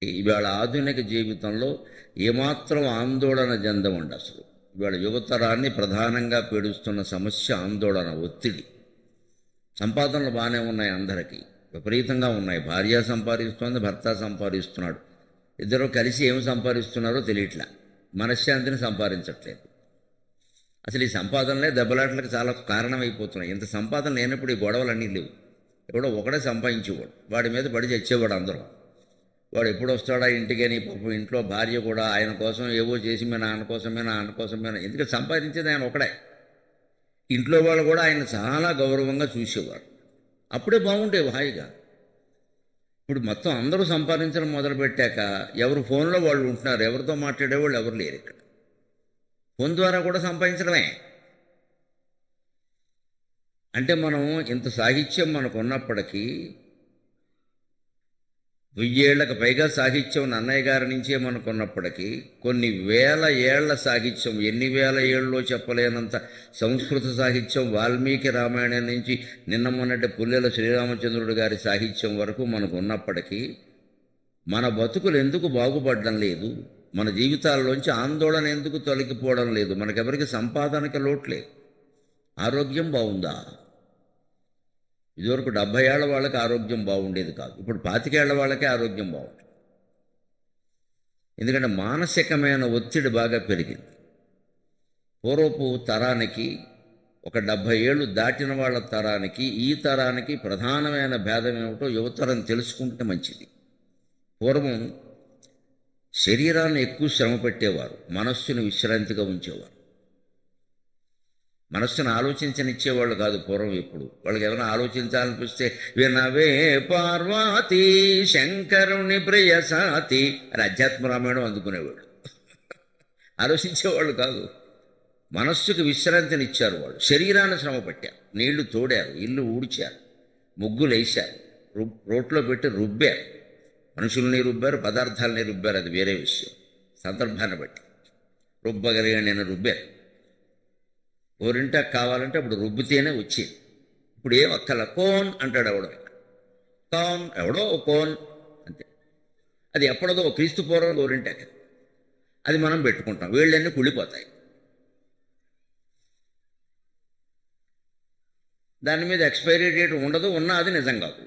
ఇవాళ ఆధునిక జీవితంలో ఏమాత్రం ఆందోళన చెందమండి. అసలు ఇవాళ యువతరాన్ని ప్రధానంగా పీడిస్తున్న సమస్య ఆందోళన, ఒత్తిడి. సంపాదనలు బాగానే ఉన్నాయి, అందరికీ విపరీతంగా ఉన్నాయి. భార్య సంపాదిస్తోంది, భర్త సంపాదిస్తున్నాడు. ఇద్దరు కలిసి ఏమి సంపాదిస్తున్నారో తెలియట్లా. మనశ్శాంతిని సంపాదించట్లేదు. అసలు ఈ సంపాదనలే దెబ్బలాట్లకు చాలా కారణమైపోతున్నాయి. ఇంత సంపాదన లేనప్పుడు ఈ గొడవలన్నీ లేవు. ఎవడో ఒకడే సంపాదించేవాడు, వాడి మీద పడి చచ్చేవాడు అందరూ. వాడు ఎప్పుడు వస్తాడా ఇంటికని. పాపం ఇంట్లో భార్య కూడా ఆయన కోసం ఏవో చేసి మీ నాన్న కోసమే ఎందుకంటే సంపాదించేది ఆయన ఒకడే. ఇంట్లో వాళ్ళు కూడా ఆయన చాలా గౌరవంగా చూసేవారు. అప్పుడే బాగుండేవి హాయిగా. ఇప్పుడు మొత్తం అందరూ సంపాదించడం మొదలుపెట్టాక ఎవరు ఫోన్లో వాళ్ళు ఉంటున్నారు, ఎవరితో మాట్లాడేవాళ్ళు ఎవరు లేరు. ఇక్కడ ఫోన్ ద్వారా కూడా సంపాదించడమే. అంటే మనం ఇంత సాహిత్యం మనకు ఉన్నప్పటికీ 1000 ఏళ్లకు పైగా సాహిత్యం నన్నయ్య గారి నుంచే మనకున్నప్పటికీ కొన్ని వేల ఏళ్ల సాహిత్యం, ఎన్ని వేల ఏళ్ళలో చెప్పలేనంత సంస్కృత సాహిత్యం వాల్మీకి రామాయణం నుంచి నిన్న మొన్నటి పుల్లెల శ్రీరామచంద్రుడు గారి సాహిత్యం వరకు మనకు ఉన్నప్పటికీ మన బతుకులు ఎందుకు బాగుపడడం లేదు? మన జీవితాల్లోంచి ఆందోళన ఎందుకు తొలగిపోవడం లేదు? మనకెవరికి సంపాదనకి లోట్లేదు. ఆరోగ్యం బాగుందా? ఇదివరకు 70 ఏళ్ల వాళ్ళకి ఆరోగ్యం బాగుండేది కాదు, ఇప్పుడు 25 ఏళ్ల వాళ్ళకే ఆరోగ్యం బాగుంటుంది. ఎందుకంటే మానసికమైన ఒత్తిడి బాగా పెరిగింది. పూర్వపు తరానికి, ఒక 70 ఏళ్ళు దాటిన వాళ్ళ తరానికి ఈ తరానికి ప్రధానమైన భేదం ఏమిటో యువతరం తెలుసుకుంటే మంచిది. పూర్వం శరీరాన్ని ఎక్కువ శ్రమ పెట్టేవారు, మనస్సును విశ్రాంతిగా ఉంచేవారు. మనస్సును ఆలోచించనిచ్చేవాళ్ళు కాదు పూర్వం. ఇప్పుడు వాళ్ళకి ఏమైనా ఆలోచించాలనిపిస్తే వినవే పార్వతీ శంకరుని ప్రియసాతి అని అధ్యాత్మ రామాయణం అందుకునేవాడు. ఆలోచించేవాళ్ళు కాదు. మనస్సుకు విశ్రాంతినిచ్చారు వాళ్ళు. శరీరాన్ని శ్రమ పెట్టారు, నీళ్లు తోడారు, ఇల్లు ఊడ్చారు, ముగ్గులు వేశారు, రోట్లో పెట్టి రుబ్బారు. మనుషుల్ని రుబ్బారు, పదార్థాలని రుబ్బారు, అది వేరే విషయం. సందర్భాన్ని బట్టి రుబ్బగలిగా నేను రుబ్బారు. గోరింటాకు కావాలంటే అప్పుడు రుబ్బితేనే వచ్చేది. ఇప్పుడు ఏం అక్కల కోన్ అంటాడు ఎవడో, కోన్ ఎవడో కోన్ అంతే. అది ఎప్పుడదో క్రీస్తు పూర్వం గోరింటాకు, అది మనం పెట్టుకుంటాం. వీళ్ళన్నీ కుళ్ళిపోతాయి. దాని మీద ఎక్స్పైరీ డేట్ ఉండదు, ఉన్నా అది నిజం కాదు.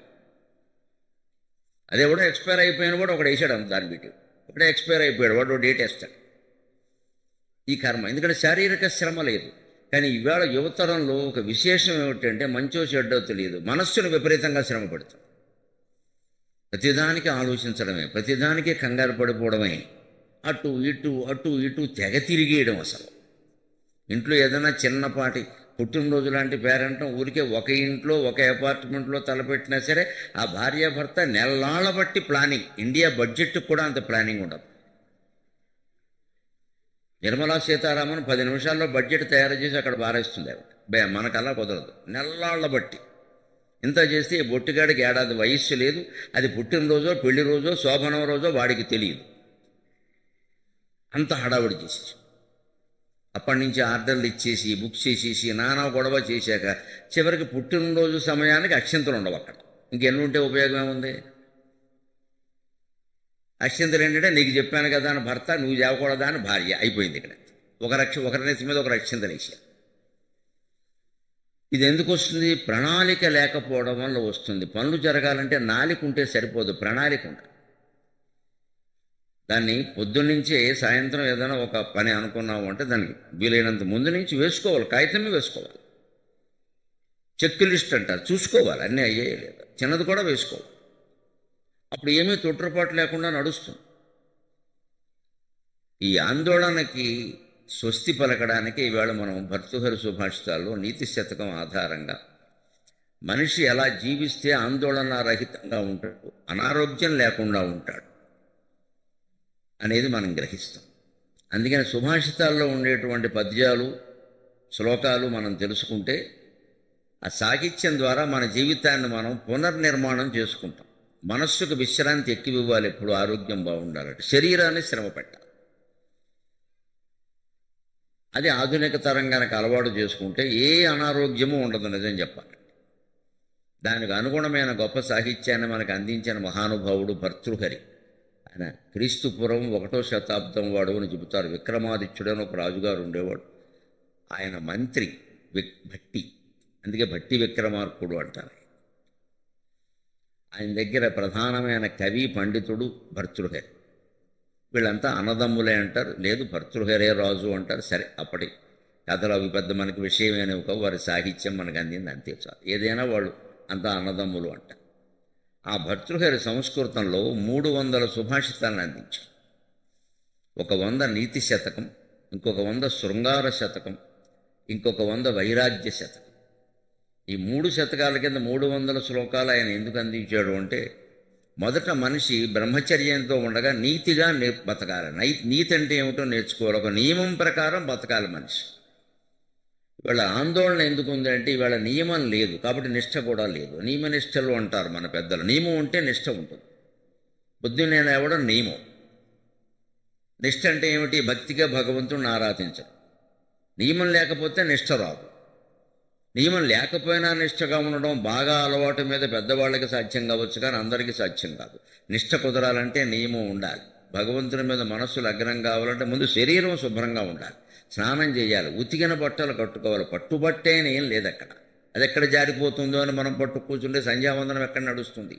అది ఎవడో ఎక్స్పైర్ అయిపోయిన వాడు ఒకడు వేసాడు అంత దాన్ని పెట్టి, ఒకడే ఎక్స్పైర్ అయిపోయాడు, వాడు డేట్ వేస్తాడు. ఈ కర్మ. ఎందుకంటే శారీరక శ్రమ లేదు. కానీ ఇవాళ యువతరంలో ఒక విశేషం ఏమిటంటే మంచో చెడ్డో తెలియదు, మనస్సును విపరీతంగా శ్రమ పడుతుంది. ప్రతిదానికి ఆలోచించడమే, ప్రతిదానికి కంగారు పడిపోవడమే, అటు ఇటు తెగ తిరిగేయడం. అసలు ఇంట్లో ఏదైనా చిన్నపాటి పుట్టినరోజు లాంటి పేరెంటం ఊరికే ఒక ఇంట్లో ఒక అపార్ట్మెంట్లో తలపెట్టినా సరే ఆ భార్యాభర్త నెలలాళ్ళ బట్టి ప్లానింగ్. ఇండియా బడ్జెట్కి కూడా అంత ప్లానింగ్ ఉండదు. నిర్మలా సీతారామన్ 10 నిమిషాల్లో బడ్జెట్ తయారు చేసి అక్కడ బారేస్తుంది. మనకల్లా కుదరదు, నెలలాళ్ళ బట్టి. ఇంత చేస్తే ఈ బొట్టిగాడికి ఏడాది వయస్సు లేదు. అది పుట్టినరోజో పెళ్లి రోజో శోభనం రోజో వాడికి తెలియదు. అంత హడావుడి చేసేసి అప్పటి నుంచి ఆర్డర్లు ఇచ్చేసి బుక్ చేసేసి నానా గొడవ చేశాక చివరికి పుట్టినరోజు సమయానికి అక్షంతలు ఉండవు అక్కడ. ఇంకెన్ని ఉంటే ఉపయోగం ఏముంది? అక్షంతలు ఏంటంటే నీకు చెప్పాను కదా అని భర్త, నువ్వు చేవకూడదా అని భార్య. అయిపోయింది ఇక్కడ. ఒకరి నెత్తి మీద ఒకరు అక్షంతలు వేసారు. ఇది ఎందుకు వస్తుంది? ప్రణాళిక లేకపోవడం వల్ల వస్తుంది. పనులు జరగాలంటే నాలిక ఉంటే సరిపోదు, ప్రణాళిక ఉండాలి. దాన్ని పొద్దున్నుంచే సాయంత్రం ఏదైనా ఒక పని అనుకున్నాము అంటే దానికి వీలైనంత ముందు నుంచి వేసుకోవాలి, కాగితమే వేసుకోవాలి. చెక్ లిస్ట్ అంటారు, చూసుకోవాలి అన్నీ అయ్యాయి లేదా, చిన్నది కూడా వేసుకోవాలి. అప్పుడు ఏమీ తొట్టుపాటు లేకుండా నడుస్తుంది. ఈ ఆందోళనకి స్వస్తి పలకడానికి ఈవేళ మనం భర్తృహరి సుభాషితాల్లో నీతి శతకం ఆధారంగా మనిషి ఎలా జీవిస్తే ఆందోళన రహితంగా ఉంటాడు, అనారోగ్యం లేకుండా ఉంటాడు అనేది మనం గ్రహిస్తాం. అందుకని సుభాషితాల్లో ఉండేటువంటి పద్యాలు, శ్లోకాలు మనం తెలుసుకుంటే ఆ సాహిత్యం ద్వారా మన జీవితాన్ని మనం పునర్నిర్మాణం చేసుకుంటాం. మనస్సుకు విశ్రాంతి ఎక్కువ ఇవ్వాలి. ఎప్పుడు ఆరోగ్యం బాగుండాలంటే శరీరాన్ని శ్రమ పెట్టాలి. అది ఆధునిక తరం కనుక అలవాటు చేసుకుంటే ఏ అనారోగ్యము ఉండదు. నిజం చెప్పాలి. దానికి అనుగుణమైన గొప్ప సాహిత్యాన్ని మనకు అందించిన మహానుభావుడు భర్తృహరి. ఆయన క్రీస్తుపురం 1వ శతాబ్దం వాడు అని చెబుతారు. విక్రమాదిత్యుడని ఒక రాజుగారు ఉండేవాడు. ఆయన మంత్రి భట్టి, అందుకే భట్టి విక్రమార్కుడు అంటారు. ఆయన దగ్గర ప్రధానమైన కవి పండితుడు భర్తృహరి. వీళ్ళంతా అన్నదమ్ములే అంటారు, లేదు భర్తృహరే రాజు అంటారు. సరే, అప్పటి కథలు అవి పెద్ద మనకి విషయమేనే ఒక వారి సాహిత్యం మనకు అందింది, అంతే చాలు. ఏదైనా వాళ్ళు అంతా అన్నదమ్ములు అంటారు. ఆ భర్తృహరి సంస్కృతంలో 300 సుభాషితాలను అందించారు. ఒక 100 నీతి శతకం, ఇంకొక 100 శృంగార శతకం, ఇంకొక 100 వైరాగ్య శతకం. ఈ 3 శతకాల కింద 300 శ్లోకాలు ఆయన ఎందుకు అందించాడు అంటే, మొదట మనిషి బ్రహ్మచర్యంతో ఉండగా నీతిగా బతకాలి. నీతి అంటే ఏమిటో నేర్చుకోవాలి. ఒక నియమం ప్రకారం బతకాలి మనిషి. ఇవాళ ఆందోళన ఎందుకు ఉందంటే, ఇవాళ నియమం లేదు కాబట్టి నిష్ఠ కూడా లేదు. నియమనిష్టలు అంటారు మన పెద్దలు. నియమం ఉంటే నిష్ఠ ఉంటుంది. పొద్దున్నే లేవడం నియమం. నిష్ఠ అంటే ఏమిటి? భక్తిగా భగవంతుడిని ఆరాధించడం. నియమం లేకపోతే నిష్ఠ రాదు. నియమం లేకపోయినా నిష్ఠగా ఉండడం బాగా అలవాటు మీద పెద్దవాళ్ళకి సాధ్యం కావచ్చు, కానీ అందరికీ సాధ్యం కాదు. నిష్ఠ కుదరాలంటే నియమం ఉండాలి. భగవంతుని మీద మనస్సు లగ్నం కావాలంటే ముందు శరీరం శుభ్రంగా ఉండాలి. స్నానం చేయాలి, ఉతికిన బట్టలు కట్టుకోవాలి. పట్టుబట్టే అని ఏం లేదు అక్కడ. అది ఎక్కడ జారిపోతుందో అని మనం పట్టు కూర్చుంటే సంధ్యావందనం ఎక్కడ నడుస్తుంది?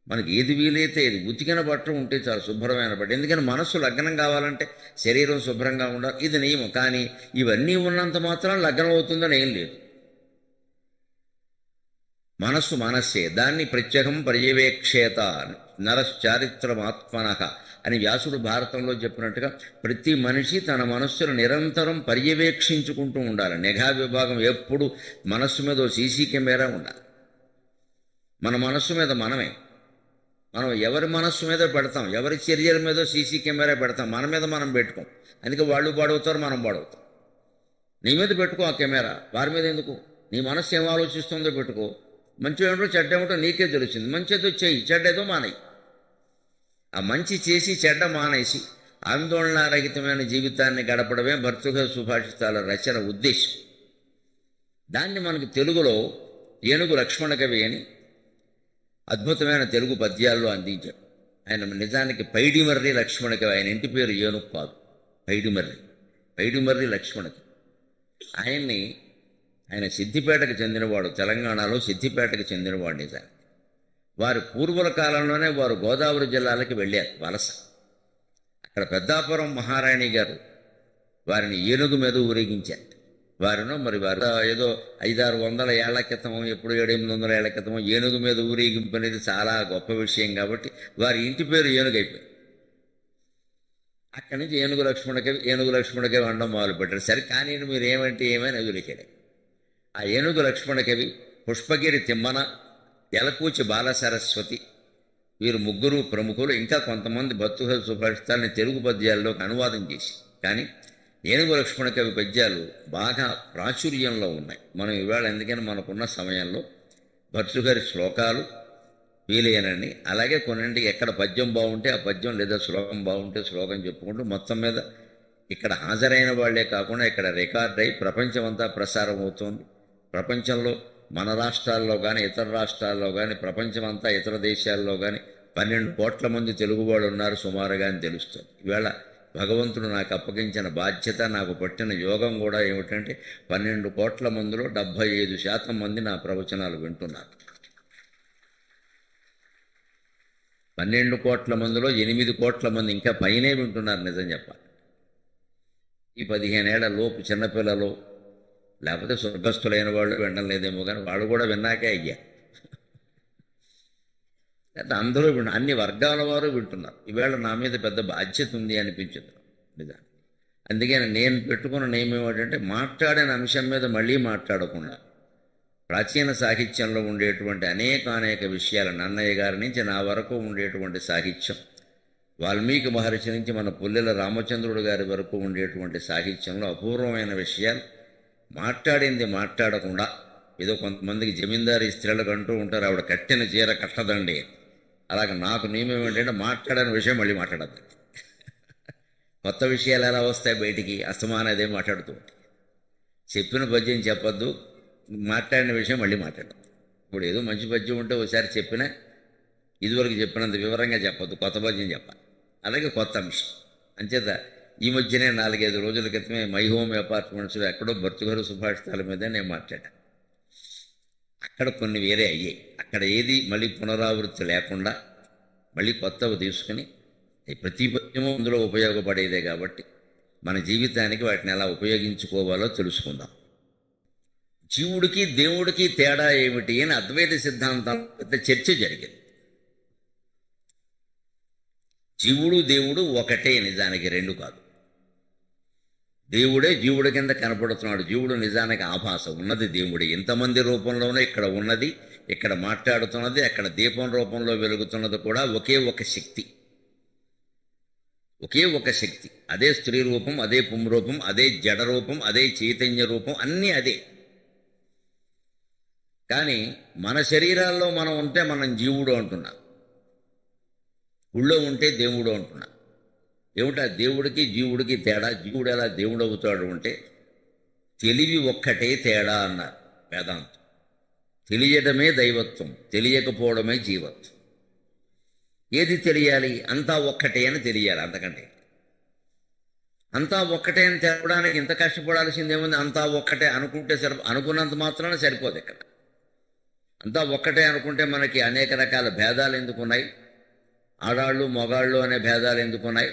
మనకి ఏది వీలైతే ఏది ఉతికిన బట్ట ఉంటే చాలు, శుభ్రమైన బట్ట. ఎందుకని మనస్సు లగ్నం కావాలంటే శరీరం శుభ్రంగా ఉండాలి. ఇది నియమం. కానీ ఇవన్నీ ఉన్నంత మాత్రం లగ్నం అవుతుందని ఏం లేదు. మనస్సు మనస్సే, దాన్ని ప్రత్యేకం పర్యవేక్షేత నరశ్చారిత్రమాత్మనః అని వ్యాసుడు భారతంలో చెప్పినట్టుగా ప్రతి మనిషి తన మనస్సును నిరంతరం పర్యవేక్షించుకుంటూ ఉండాలి. నిఘా విభాగం ఎప్పుడు మనస్సు మీద సీసీ కెమెరా ఉండాలి. మన మనస్సు మీద మనం ఎవరి మనస్సు మీద పెడతాం, ఎవరి చర్యల మీద సీసీ కెమెరా పెడతాం, మన మీద మనం పెట్టుకోం. అందుకే వాళ్ళు పాడవుతారు, మనం పాడవుతాం. నీ మీద పెట్టుకో ఆ కెమెరా, వారి మీద ఎందుకు? నీ మనస్సు ఏం ఆలోచిస్తుందో పెట్టుకో. మంచి ఏమిటో చెడ్డ ఏమిటో నీకే తెలుస్తుంది. మంచి ఏదో చేయి, చెడ్డ ఏదో మానేయి. ఆ మంచి చేసి చెడ్డ మానేసి ఆందోళనారహితమైన జీవితాన్ని గడపడమే భర్తృహరి సుభాషితాల రచన ఉద్దేశం. దాన్ని మనకు తెలుగులో ఏనుగు లక్ష్మణ కవి అని అద్భుతమైన తెలుగు పద్యాల్లో అందించాడు. ఆయన నిజానికి పైడిమర్రి లక్ష్మణ కవి. ఆయన ఇంటి పేరు ఏనుగు కాదు, పైడిమర్రి లక్ష్మణ కవి. ఆయన సిద్దిపేటకు చెందినవాడు, తెలంగాణలో సిద్దిపేటకు చెందినవాడు. నిజానికి వారి పూర్వుల కాలంలోనే వారు గోదావరి జిల్లాలకి వెళ్ళారు వలస. అక్కడ పెద్దాపురం మహారాణి గారు వారిని ఏనుగు మీద ఊరేగించారు. వారు ఏదో 500-600 ఏళ్ల క్రితం, ఎప్పుడు 700-800 ఏళ్ల క్రితం ఏనుగు మీద ఊరేగింపు అనేది చాలా గొప్ప విషయం కాబట్టి వారి ఇంటి పేరు ఏనుగు అయిపోయింది. అక్కడి నుంచి ఏనుగు లక్ష్మణ కవి అనడం మొదలుపెట్టారు. సరే కానీ మీరు ఏమని ఎదురికాడు. ఆ ఏనుగు లక్ష్మణ కవి, పుష్పగిరి తిమ్మన, యలకూచి బాలసరస్వతి, వీరు ముగ్గురు ప్రముఖులు. ఇంకా కొంతమంది భర్తృహరి సుభాషితాలని తెలుగు పద్యాల్లోకి అనువాదం చేసి, కానీ ఏనుగు లక్ష్మణ కవి పద్యాలు బాగా ప్రాచుర్యంలో ఉన్నాయి. మనం ఇవాళ ఎందుకని మనకున్న సమయంలో భర్తృహరి శ్లోకాలు వీలైనని, అలాగే కొన్నింటికి ఎక్కడ పద్యం బాగుంటే ఆ పద్యం లేదా శ్లోకం బాగుంటే శ్లోకం చెప్పుకుంటూ మొత్తం మీద ఇక్కడ హాజరైన వాళ్లే కాకుండా ఇక్కడ రికార్డ్ అయి ప్రపంచమంతా ప్రసారం అవుతోంది. ప్రపంచంలో మన రాష్ట్రాల్లో కానీ ఇతర రాష్ట్రాల్లో కానీ ప్రపంచమంతా ఇతర దేశాల్లో కానీ 12 కోట్ల మంది తెలుగువాళ్ళు ఉన్నారు సుమారుగా అని తెలుస్తుంది. ఈవేళ భగవంతుడు నాకు అప్పగించిన బాధ్యత, నాకు పట్టిన యోగం కూడా ఏమిటంటే 12 కోట్ల మందిలో 75% మంది నా ప్రవచనాలు వింటున్నారు. 12 కోట్ల మందిలో 8 కోట్ల మంది ఇంకా పైనే వింటున్నారు. నిజం చెప్పాలి, ఈ 15 ఏళ్ల లోపు చిన్నపిల్లలు లేకపోతే స్వర్గస్థులైన వాళ్ళు వినడం లేదేమో, కానీ వాళ్ళు కూడా విన్నాకే అయ్యారు. అందరూ అన్ని వర్గాల వారు వింటున్నారు. ఈవేళ నా మీద పెద్ద బాధ్యత ఉంది అనిపించింది నిజానికి. అందుకని నేను పెట్టుకున్న నియమం ఏమిటంటే, మాట్లాడిన అంశం మీద మళ్ళీ మాట్లాడకుండా ప్రాచీన సాహిత్యంలో ఉండేటువంటి అనేక విషయాలు, నన్నయ్య గారి నుంచి నా వరకు ఉండేటువంటి సాహిత్యం, వాల్మీకి మహర్షి నుంచి మన పుల్లెల రామచంద్రుడు గారి వరకు ఉండేటువంటి సాహిత్యంలో అపూర్వమైన విషయాలు మాట్లాడింది మాట్లాడకుండా, ఏదో కొంతమందికి జమీందారీ స్త్రీలకు అంటూ ఉంటారు, ఆవిడ కట్టిన చీర కట్టదండి. అలాగే నాకు నియమం ఏంటంటే, మాట్లాడిన విషయం మళ్ళీ మాట్లాడద్దు. కొత్త విషయాలు ఎలా వస్తాయి బయటికి, అస్తమానదే మాట్లాడుతూ ఉంటాయి. చెప్పిన పద్యం చెప్పొద్దు, మాట్లాడిన విషయం మళ్ళీ మాట్లాడద్దు. ఇప్పుడు ఏదో మంచి పద్యం ఉంటే ఒకసారి చెప్పినా ఇదివరకు చెప్పినంత వివరంగా చెప్పొద్దు, కొత్త పద్యం చెప్పాలి. అలాగే కొత్త అంశం. అంచేత ఈ మధ్యనే 4-5 రోజుల క్రితమే మై హోమ్ అపార్ట్మెంట్స్లో ఎక్కడో భర్తృహరి సుభాషితాల మీద నేను మాట్లాడాను. అక్కడ కొన్ని వేరే అయ్యాయి. అక్కడ ఏది మళ్ళీ పునరావృత్తి లేకుండా మళ్ళీ కొత్తవి తీసుకుని ప్రతి పద్యము అందులో ఉపయోగపడేదే కాబట్టి మన జీవితానికి వాటిని ఎలా ఉపయోగించుకోవాలో తెలుసుకుందాం. జీవుడికి దేవుడికి తేడా ఏమిటి అని అద్వైత సిద్ధాంతం పెద్ద చర్చ జరిగింది. జీవుడు దేవుడు ఒకటే, నిజానికి రెండు కాదు. దేవుడే జీవుడి కింద కనపడుతున్నాడు. జీవుడు నిజానికి ఆభాస, ఉన్నది దేవుడే. ఇంతమంది రూపంలోనే ఇక్కడ ఉన్నది, ఇక్కడ మాట్లాడుతున్నది, అక్కడ దీపం రూపంలో వెలుగుతున్నది కూడా ఒకే ఒక శక్తి, ఒకే ఒక శక్తి. అదే స్త్రీ రూపం, అదే పుంరూపం, అదే జడ రూపం, అదే చైతన్య రూపం, అన్నీ అదే. కానీ మన శరీరాల్లో మనం ఉంటే మనం జీవుడు అంటున్నాం, ఊళ్ళో ఉంటే దేవుడు అంటున్నాం. ఏమిటా దేవుడికి జీవుడికి తేడా? జీవుడు ఎలా దేవుడు అవుతాడు అంటే తెలివి ఒక్కటే తేడా అన్నారు వేదాంతం. తెలియడమే దైవత్వం, తెలియకపోవడమే జీవత్వం. ఏది తెలియాలి? అంతా ఒక్కటే అని తెలియాలి. అంతకంటే అంతా ఒక్కటే అని తెలపడానికి ఇంత కష్టపడాల్సిందేముంది? అంతా ఒక్కటే అనుకుంటే అనుకున్నంత మాత్రాన సరిపోదు. ఇక్కడ అంతా ఒక్కటే అనుకుంటే మనకి అనేక రకాల భేదాలు ఎందుకున్నాయి? ఆడాళ్ళు మగాళ్ళు అనే భేదాలు ఎందుకున్నాయి?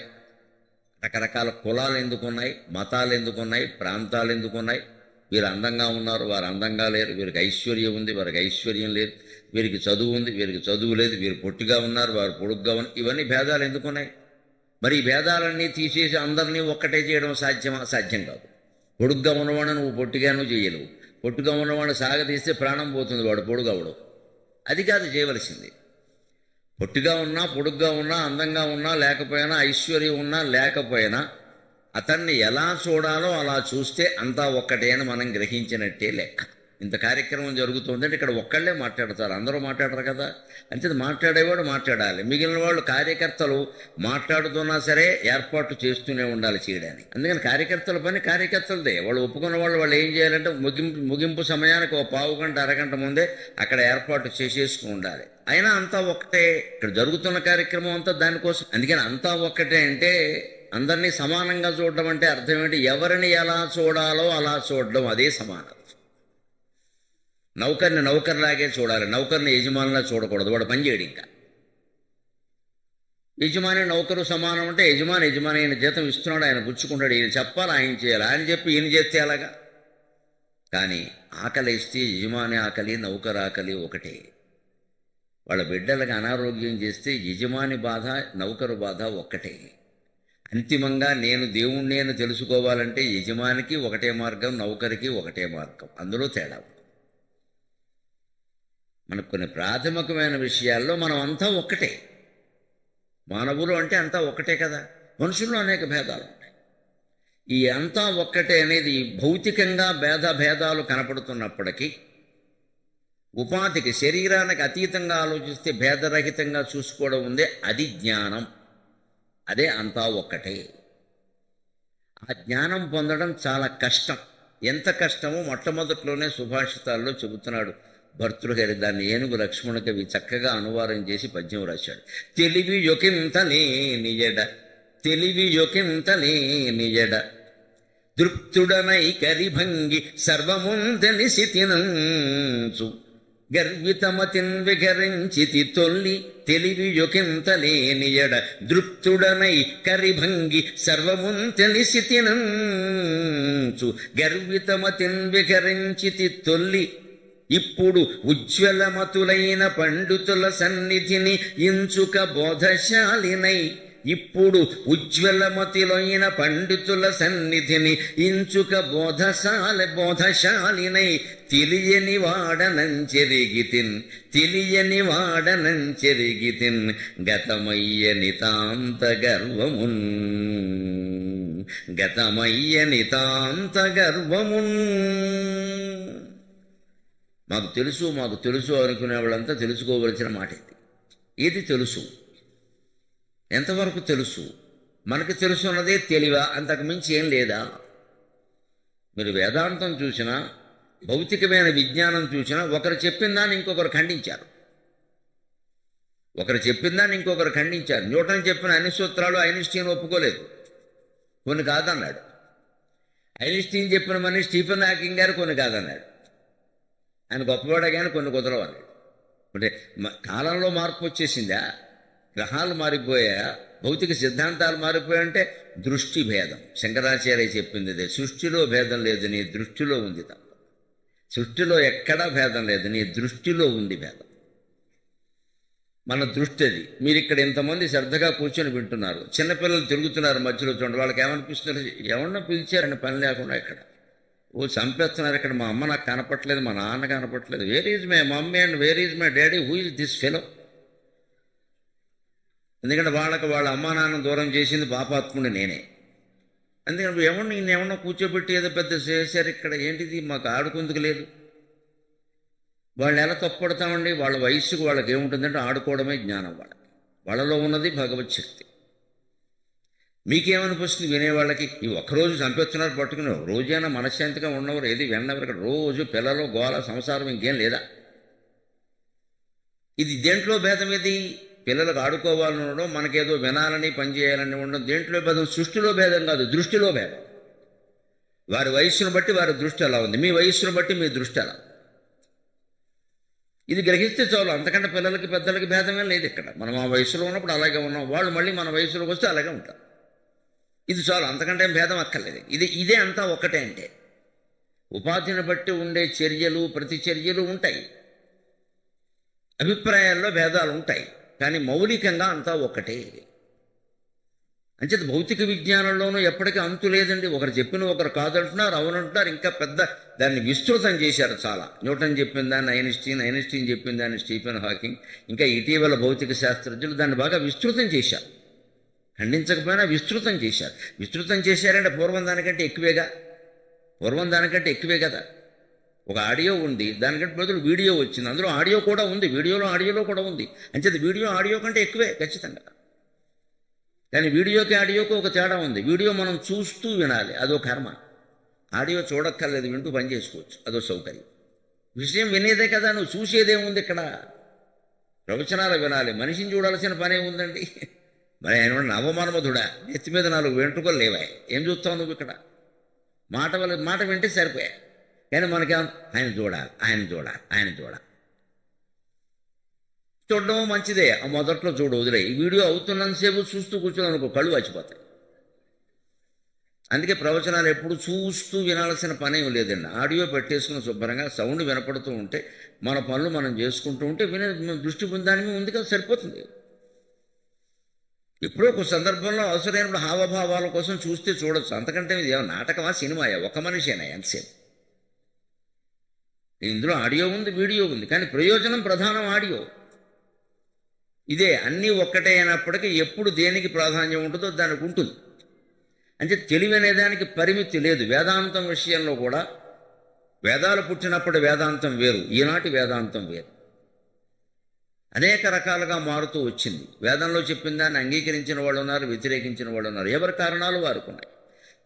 రకరకాల కులాలు ఎందుకున్నాయి? మతాలు ఎందుకున్నాయి? ప్రాంతాలు ఎందుకున్నాయి? వీరు అందంగా ఉన్నారు, వారు అందంగా లేరు. వీరికి ఐశ్వర్యం ఉంది, వారికి ఐశ్వర్యం లేదు. వీరికి చదువు ఉంది, వీరికి చదువు లేదు. వీరు పొట్టిగా ఉన్నారు, వారు పొడుగ్గా ఉన్నారు. ఇవన్నీ భేదాలు ఎందుకున్నాయి? మరి ఈ భేదాలన్నీ తీసేసి అందరినీ ఒక్కటే చేయడం సాధ్యమా? సాధ్యం కాదు. పొడుగ్గా ఉన్నవాడు నువ్వు పొట్టిగాను చేయలేవు. పొట్టుగా ఉన్నవాడు సాగతీస్తే ప్రాణం పోతుంది, వాడు పొడుగవడు. అది కాదు చేయవలసింది. పొట్టిగా ఉన్నా, పొడుగ్గా ఉన్నా, అందంగా ఉన్నా లేకపోయినా, ఐశ్వర్యం ఉన్నా లేకపోయినా అతన్ని ఎలా చూడాలో అలా చూస్తే అంతా ఒక్కటే అని మనం గ్రహించినట్టే లెక్క. ఇంత కార్యక్రమం జరుగుతుందంటే ఇక్కడ ఒక్కళ్ళే మాట్లాడతారు, అందరూ మాట్లాడరు కదా. అంటే మాట్లాడేవాడు మాట్లాడాలి. మిగిలిన వాళ్ళు కార్యకర్తలు మాట్లాడుతున్నా సరే ఏర్పాటు చేస్తూనే ఉండాలి చేయడానికి. అందుకని కార్యకర్తల పని కార్యకర్తలదే. వాళ్ళు ఒప్పుకున్న వాళ్ళు ఏం చేయాలంటే ముగింపు సమయానికి ఒక పావు గంట అరగంట ముందే అక్కడ ఏర్పాటు చేసేసుకుని ఉండాలి. అయినా అంతా ఒక్కటే. ఇక్కడ జరుగుతున్న కార్యక్రమం అంతా దానికోసం. అందుకని అంతా ఒక్కటే అంటే అందరినీ సమానంగా చూడడం అంటే అర్థం ఏంటి? ఎవరిని ఎలా చూడాలో అలా చూడడం, అదే సమానం. నౌకర్ని నౌకర్లాగే చూడాలి, నౌకర్ని యజమానిలా చూడకూడదు. వాడు పనిచేయడు. ఇంకా యజమాని నౌకరు సమానం అంటే యజమాని ఆయన జీతం ఇస్తున్నాడు, ఆయన పుచ్చుకుంటాడు, ఈయన చెప్పాలి, ఆయన చేయాలి. ఆయన చెప్పి ఈయన చేస్తే అలాగా. కానీ ఆకలి ఇస్తే యజమాని ఆకలి, నౌకరు ఆకలి ఒకటే. వాళ్ళ బిడ్డలకు అనారోగ్యం చేస్తే యజమాని బాధ, నౌకరు బాధ ఒక్కటే. అంతిమంగా నేను దేవుణ్ణి అని తెలుసుకోవాలంటే యజమానికి ఒకటే మార్గం, నౌకరికి ఒకటే మార్గం. అందులో తేడా. మనకు కొన్ని ప్రాథమికమైన విషయాల్లో మనం అంతా ఒక్కటే. మానవులు అంటే అంతా ఒక్కటే కదా. మనుషుల్లో అనేక భేదాలు ఉంటాయి. ఈ అంతా ఒక్కటే అనేది భౌతికంగా భేదాలు కనపడుతున్నప్పటికీ ఉపాధికి, శరీరానికి అతీతంగా ఆలోచిస్తే భేదరహితంగా చూసుకోవడం ఉందే, అది జ్ఞానం. అదే అంతా ఒక్కటే. ఆ జ్ఞానం పొందడం చాలా కష్టం. ఎంత కష్టమో మొట్టమొదట్లోనే సుభాషితాల్లో చెబుతున్నాడు భర్తృహరి. దాన్ని ఏనుగు లక్ష్మణ కవి చక్కగా అనువాదం చేసి పద్యం రాశాడు. తెలివి యొకింతలేని ఎడ, తెలివి యొకింతలేని ఎడ, దృప్తుడనై కరిభంగి సర్వముందెలిసి తినంచు, గర్వితమతిన్ వికరించితి తొల్లి తెలివి యొకింతలేని ఎడ, దృప్తుడనై కరిభంగి సర్వమున్ తెలిసి తినంచు, గర్వితమతిన్ వికరించితి తొల్లి. ఇప్పుడు ఉజ్వలమతులైన పండితుల సన్నిధిని ఇంచుక బోధశాలినై, ఇప్పుడు ఉజ్వలమతులైన పండితుల సన్నిధిని ఇంచుక బోధశాలినై, తెలియని వాడనంచెరిగితిన్, తెలియని వాడనంచెరిగితిన్, గతమయ్య నితాంత గర్వమున్, గతమయ్య నితాంత గర్వమున్. మాకు తెలుసు అనుకునే వాళ్ళంతా తెలుసుకోవలసిన మాట ఇది. ఏది తెలుసు? ఎంతవరకు తెలుసు? మనకు తెలుసు అన్నదే తెలివా? అంతకు మించి ఏం లేదా? మీరు వేదాంతం చూసినా, భౌతికమైన విజ్ఞానం చూసినా ఒకరు చెప్పిన దాన్ని ఇంకొకరు ఖండించారు. ఒకరు చెప్పిన దాన్ని ఇంకొకరు ఖండించారు. న్యూటన్ చెప్పిన అన్ని సూత్రాలు ఐన్స్టీన్ ఒప్పుకోలేదు, కొన్ని కాదన్నాడు. ఐన్స్టీన్ చెప్పినవన్నీ స్టీఫెన్ హాకింగ్ గారు కొన్ని కాదన్నాడు. ఆయన గొప్పవాడే కానీ కొన్ని కుదరవు అన్నాడు. అంటే కాలంలో మార్పు వచ్చేసిందా? గ్రహాలు మారిపోయా? భౌతిక సిద్ధాంతాలు మారిపోయాయంటే దృష్టి భేదం. శంకరాచార్య చెప్పింది అదే, సృష్టిలో భేదం లేదు, నీ దృష్టిలో ఉంది తప్ప. సృష్టిలో ఎక్కడా భేదం లేదు, నీ దృష్టిలో ఉంది భేదం. మన దృష్టి అది. మీరు ఇక్కడ ఇంతమంది శ్రద్ధగా కూర్చొని వింటున్నారు, చిన్నపిల్లలు తిరుగుతున్నారు మధ్యలో, చూడండి, వాళ్ళకి ఏమనిపిస్తున్నారు? ఎవరన్నా పిలిచారని పని లేకుండా ఇక్కడ ఓ చంపేస్తున్నారు. ఇక్కడ మా అమ్మ నాకు కనపట్లేదు, మా నాన్న కనపట్లేదు. Where is my mummy and where is my daddy, who is this fellow? ఎందుకంటే వాళ్ళకి వాళ్ళ అమ్మా నాన్న దూరం చేసింది పాపాత్ముడు నేనే. అందుకని నేనేమన్నా కూర్చోబెట్టి ఏదో పెద్ద చేశారు ఇక్కడ, ఏంటిది మాకు ఆడుకుందుకు లేదు. వాళ్ళు ఎలా తప్పుపడతామండి? వాళ్ళ వయస్సుకు వాళ్ళకి ఏముంటుందంటే ఆడుకోవడమే జ్ఞానం. వాళ్ళలో ఉన్నది భగవత్ శక్తి. మీకేమనిపిస్తుంది వినేవాళ్ళకి? ఈ ఒక్కరోజు చంపేస్తున్నారు పట్టుకుని, రోజైనా మనశ్శాంతిగా ఉన్నవారు ఏది విన్నవారు? ఇక్కడ రోజు పిల్లలు గోల సంసారం ఇంకేం లేదా? ఇది దేంట్లో భేదం? ఇది పిల్లలకు ఆడుకోవాలని ఉండడం, మనకేదో వినాలని పనిచేయాలని ఉండడం. దేంట్లో భేదం? సృష్టిలో భేదం కాదు, దృష్టిలో భేదం. వారి వయస్సును బట్టి వారి దృష్టి ఎలా ఉంది, మీ వయస్సును బట్టి మీ దృష్టి ఎలా. ఇది గ్రహిస్తే చాలు, అంతకంటే పిల్లలకి పెద్దలకి భేదమే లేదు. ఇక్కడ మనం ఆ వయసులో ఉన్నప్పుడు అలాగే ఉన్నాం, వాళ్ళు మళ్ళీ మన వయసులోకి వస్తే అలాగే ఉంటారు. ఇది చాలు, అంతకంటే భేదం అక్కర్లేదు. ఇదే అంతా ఒక్కటే. అంటే ఉపాధిని బట్టి ఉండే చర్యలు ప్రతిచర్యలు ఉంటాయి, అభిప్రాయాల్లో భేదాలు ఉంటాయి, కానీ మౌలికంగా అంతా ఒకటే. అంచేత భౌతిక విజ్ఞానంలోనూ ఎప్పటికీ అంతు లేదండి. ఒకరు చెప్పిన ఒకరు కాదంటున్నారు, అవునంటున్నారు, ఇంకా పెద్ద దాన్ని విస్తృతం చేశారు చాలా. న్యూటన్ చెప్పిన దాన్ని ఐన్స్టీన్ చెప్పిన దాన్ని స్టీఫెన్ హాకింగ్, ఇంకా ఇటీవల భౌతిక శాస్త్రజ్ఞులు దాన్ని బాగా విస్తృతం చేశారు. ఖండించకపోయినా విస్తృతం చేశారు. విస్తృతం చేశారంటే పూర్వం దానికంటే ఎక్కువే కదా. ఒక ఆడియో ఉంది, దానికంటే బదులు వీడియో వచ్చింది, అందులో ఆడియో కూడా ఉంది, ఆడియోలో కూడా ఉంది. అంచేది వీడియో ఆడియో కంటే ఎక్కువే ఖచ్చితంగా. కానీ వీడియోకి ఆడియోకి ఒక తేడా ఉంది. వీడియో మనం చూస్తూ వినాలి, అదో కర్మ. ఆడియో చూడక్కర్లేదు, వింటూ పని చేసుకోవచ్చు, అదో సౌకర్యం. విషయం వినేదే కదా, నువ్వు చూసేదేముంది ఇక్కడ? ప్రవచనాలు వినాలి, మనిషిని చూడాల్సిన పనే ఉందండి. మరి ఆయన నవమన్మధుడా, నెత్తి మీద 4 వెంట్రుకలు లేవా, ఏం చూస్తావు నువ్వు ఇక్కడ? మాట వింటే సరిపోయా. కానీ మనకేమో ఆయన చూడాలి. చూడడం మంచిదే, ఆ మొదట్లో చూడు, వదిలే. ఈ వీడియో అవుతున్నంతసేపు చూస్తూ కూర్చొని అనుకో, కళ్ళు వచ్చిపోతాయి. అందుకే ప్రవచనాలు ఎప్పుడు చూస్తూ వినాల్సిన పనేం లేదండి. ఆడియో పెట్టేసుకుని శుభ్రంగా సౌండ్ వినపడుతూ ఉంటే, మన పనులు మనం చేసుకుంటూ ఉంటే దృష్టి దాని మీద ఉంది కదా, సరిపోతుంది. ఎప్పుడో ఒక సందర్భంలో అవసరమైనప్పుడు హావభావాల కోసం చూస్తే చూడొచ్చు. అంతకంటే ఇది నాటకమా సినిమాయా? ఒక మనిషేనా ఎంతసేపు? ఇందులో ఆడియో ఉంది, వీడియో ఉంది, కానీ ప్రయోజనం ప్రధానం ఆడియో. ఇదే అన్నీ ఒక్కటే అయినప్పటికీ ఎప్పుడు దేనికి ప్రాధాన్యం ఉంటుందో దానికి ఉంటుంది. అంటే తెలివి అనేదానికి పరిమితి లేదు. వేదాంతం విషయంలో కూడా వేదాలు పుట్టినప్పుడు వేదాంతం వేరు, ఈనాటి వేదాంతం వేరు. అనేక రకాలుగా మారుతూ వచ్చింది. వేదంలో చెప్పిన దాన్ని అంగీకరించిన వాళ్ళు ఉన్నారు, వ్యతిరేకించిన వాళ్ళు ఉన్నారు. ఎవరి కారణాలు వారుకున్నాయి.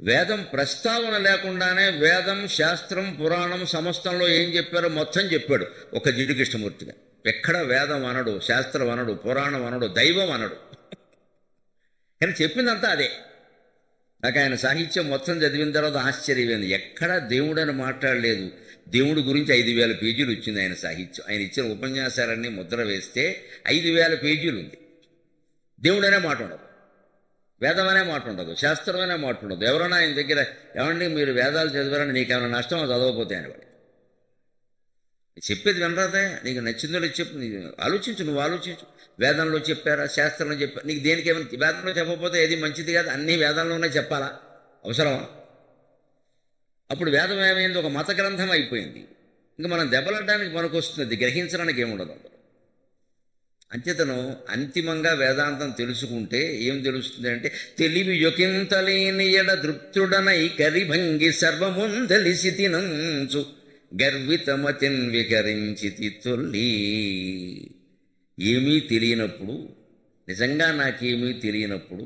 వేదం ప్రస్తావన లేకుండానే వేదం, శాస్త్రం, పురాణం సమస్తంలో ఏం చెప్పారో మొత్తం చెప్పాడు ఒక జిడ్డు కృష్ణమూర్తిగా. ఎక్కడ వేదం అనడు, శాస్త్రం అనడు, పురాణం అనడు, దైవం అనడు. కానీ చెప్పిందంతా అదే. నాకు ఆయన సాహిత్యం మొత్తం చదివిన తర్వాత ఆశ్చర్యమైంది. ఎక్కడా దేవుడని మాట్లాడలేదు. దేవుడి గురించి 5,000 పేజీలు వచ్చింది ఆయన సాహిత్యం. ఆయన ఇచ్చిన ఉపన్యాసాలన్నీ ముద్ర వేస్తే 5,000 పేజీలు ఉంది. దేవుడనే మాట ఉండదు, వేదం అనే మాట ఉండదు, శాస్త్రం అనే మాట ఉండదు. ఎవరైనా ఆయన దగ్గర ఏమండి మీరు వేదాలు చదివారని నీకేమైనా నష్టం చదవకపోతే అని వాడు చెప్పేది వినరాదే, నీకు నచ్చిందో చెప్పు, నీకు నువ్వు ఆలోచించు. వేదంలో చెప్పారా, శాస్త్రంలో చెప్పారా, నీకు దేనికి ఏమైనా వేదంలో చెప్పకపోతే ఏది మంచిది కాదు, అన్నీ వేదంలోనే చెప్పాలా? అవసరమా? అప్పుడు వేదం ఏమైంది? ఒక మత గ్రంథం అయిపోయింది. ఇంకా మనం దెబ్బలాడడానికి మనకొస్తుంది, గ్రహించడానికి ఏముండదు. అంచేతను అంతిమంగా వేదాంతం తెలుసుకుంటే ఏం తెలుస్తుంది అంటే, తెలివి యొకింతలేని ఎడ దృప్తుడనై కరిభంగి సర్వముందలిసి తినంచు గర్వితమతిన్ వికరించితి తొల్లి. ఏమీ తెలియనప్పుడు, నిజంగా నాకేమీ తెలియనప్పుడు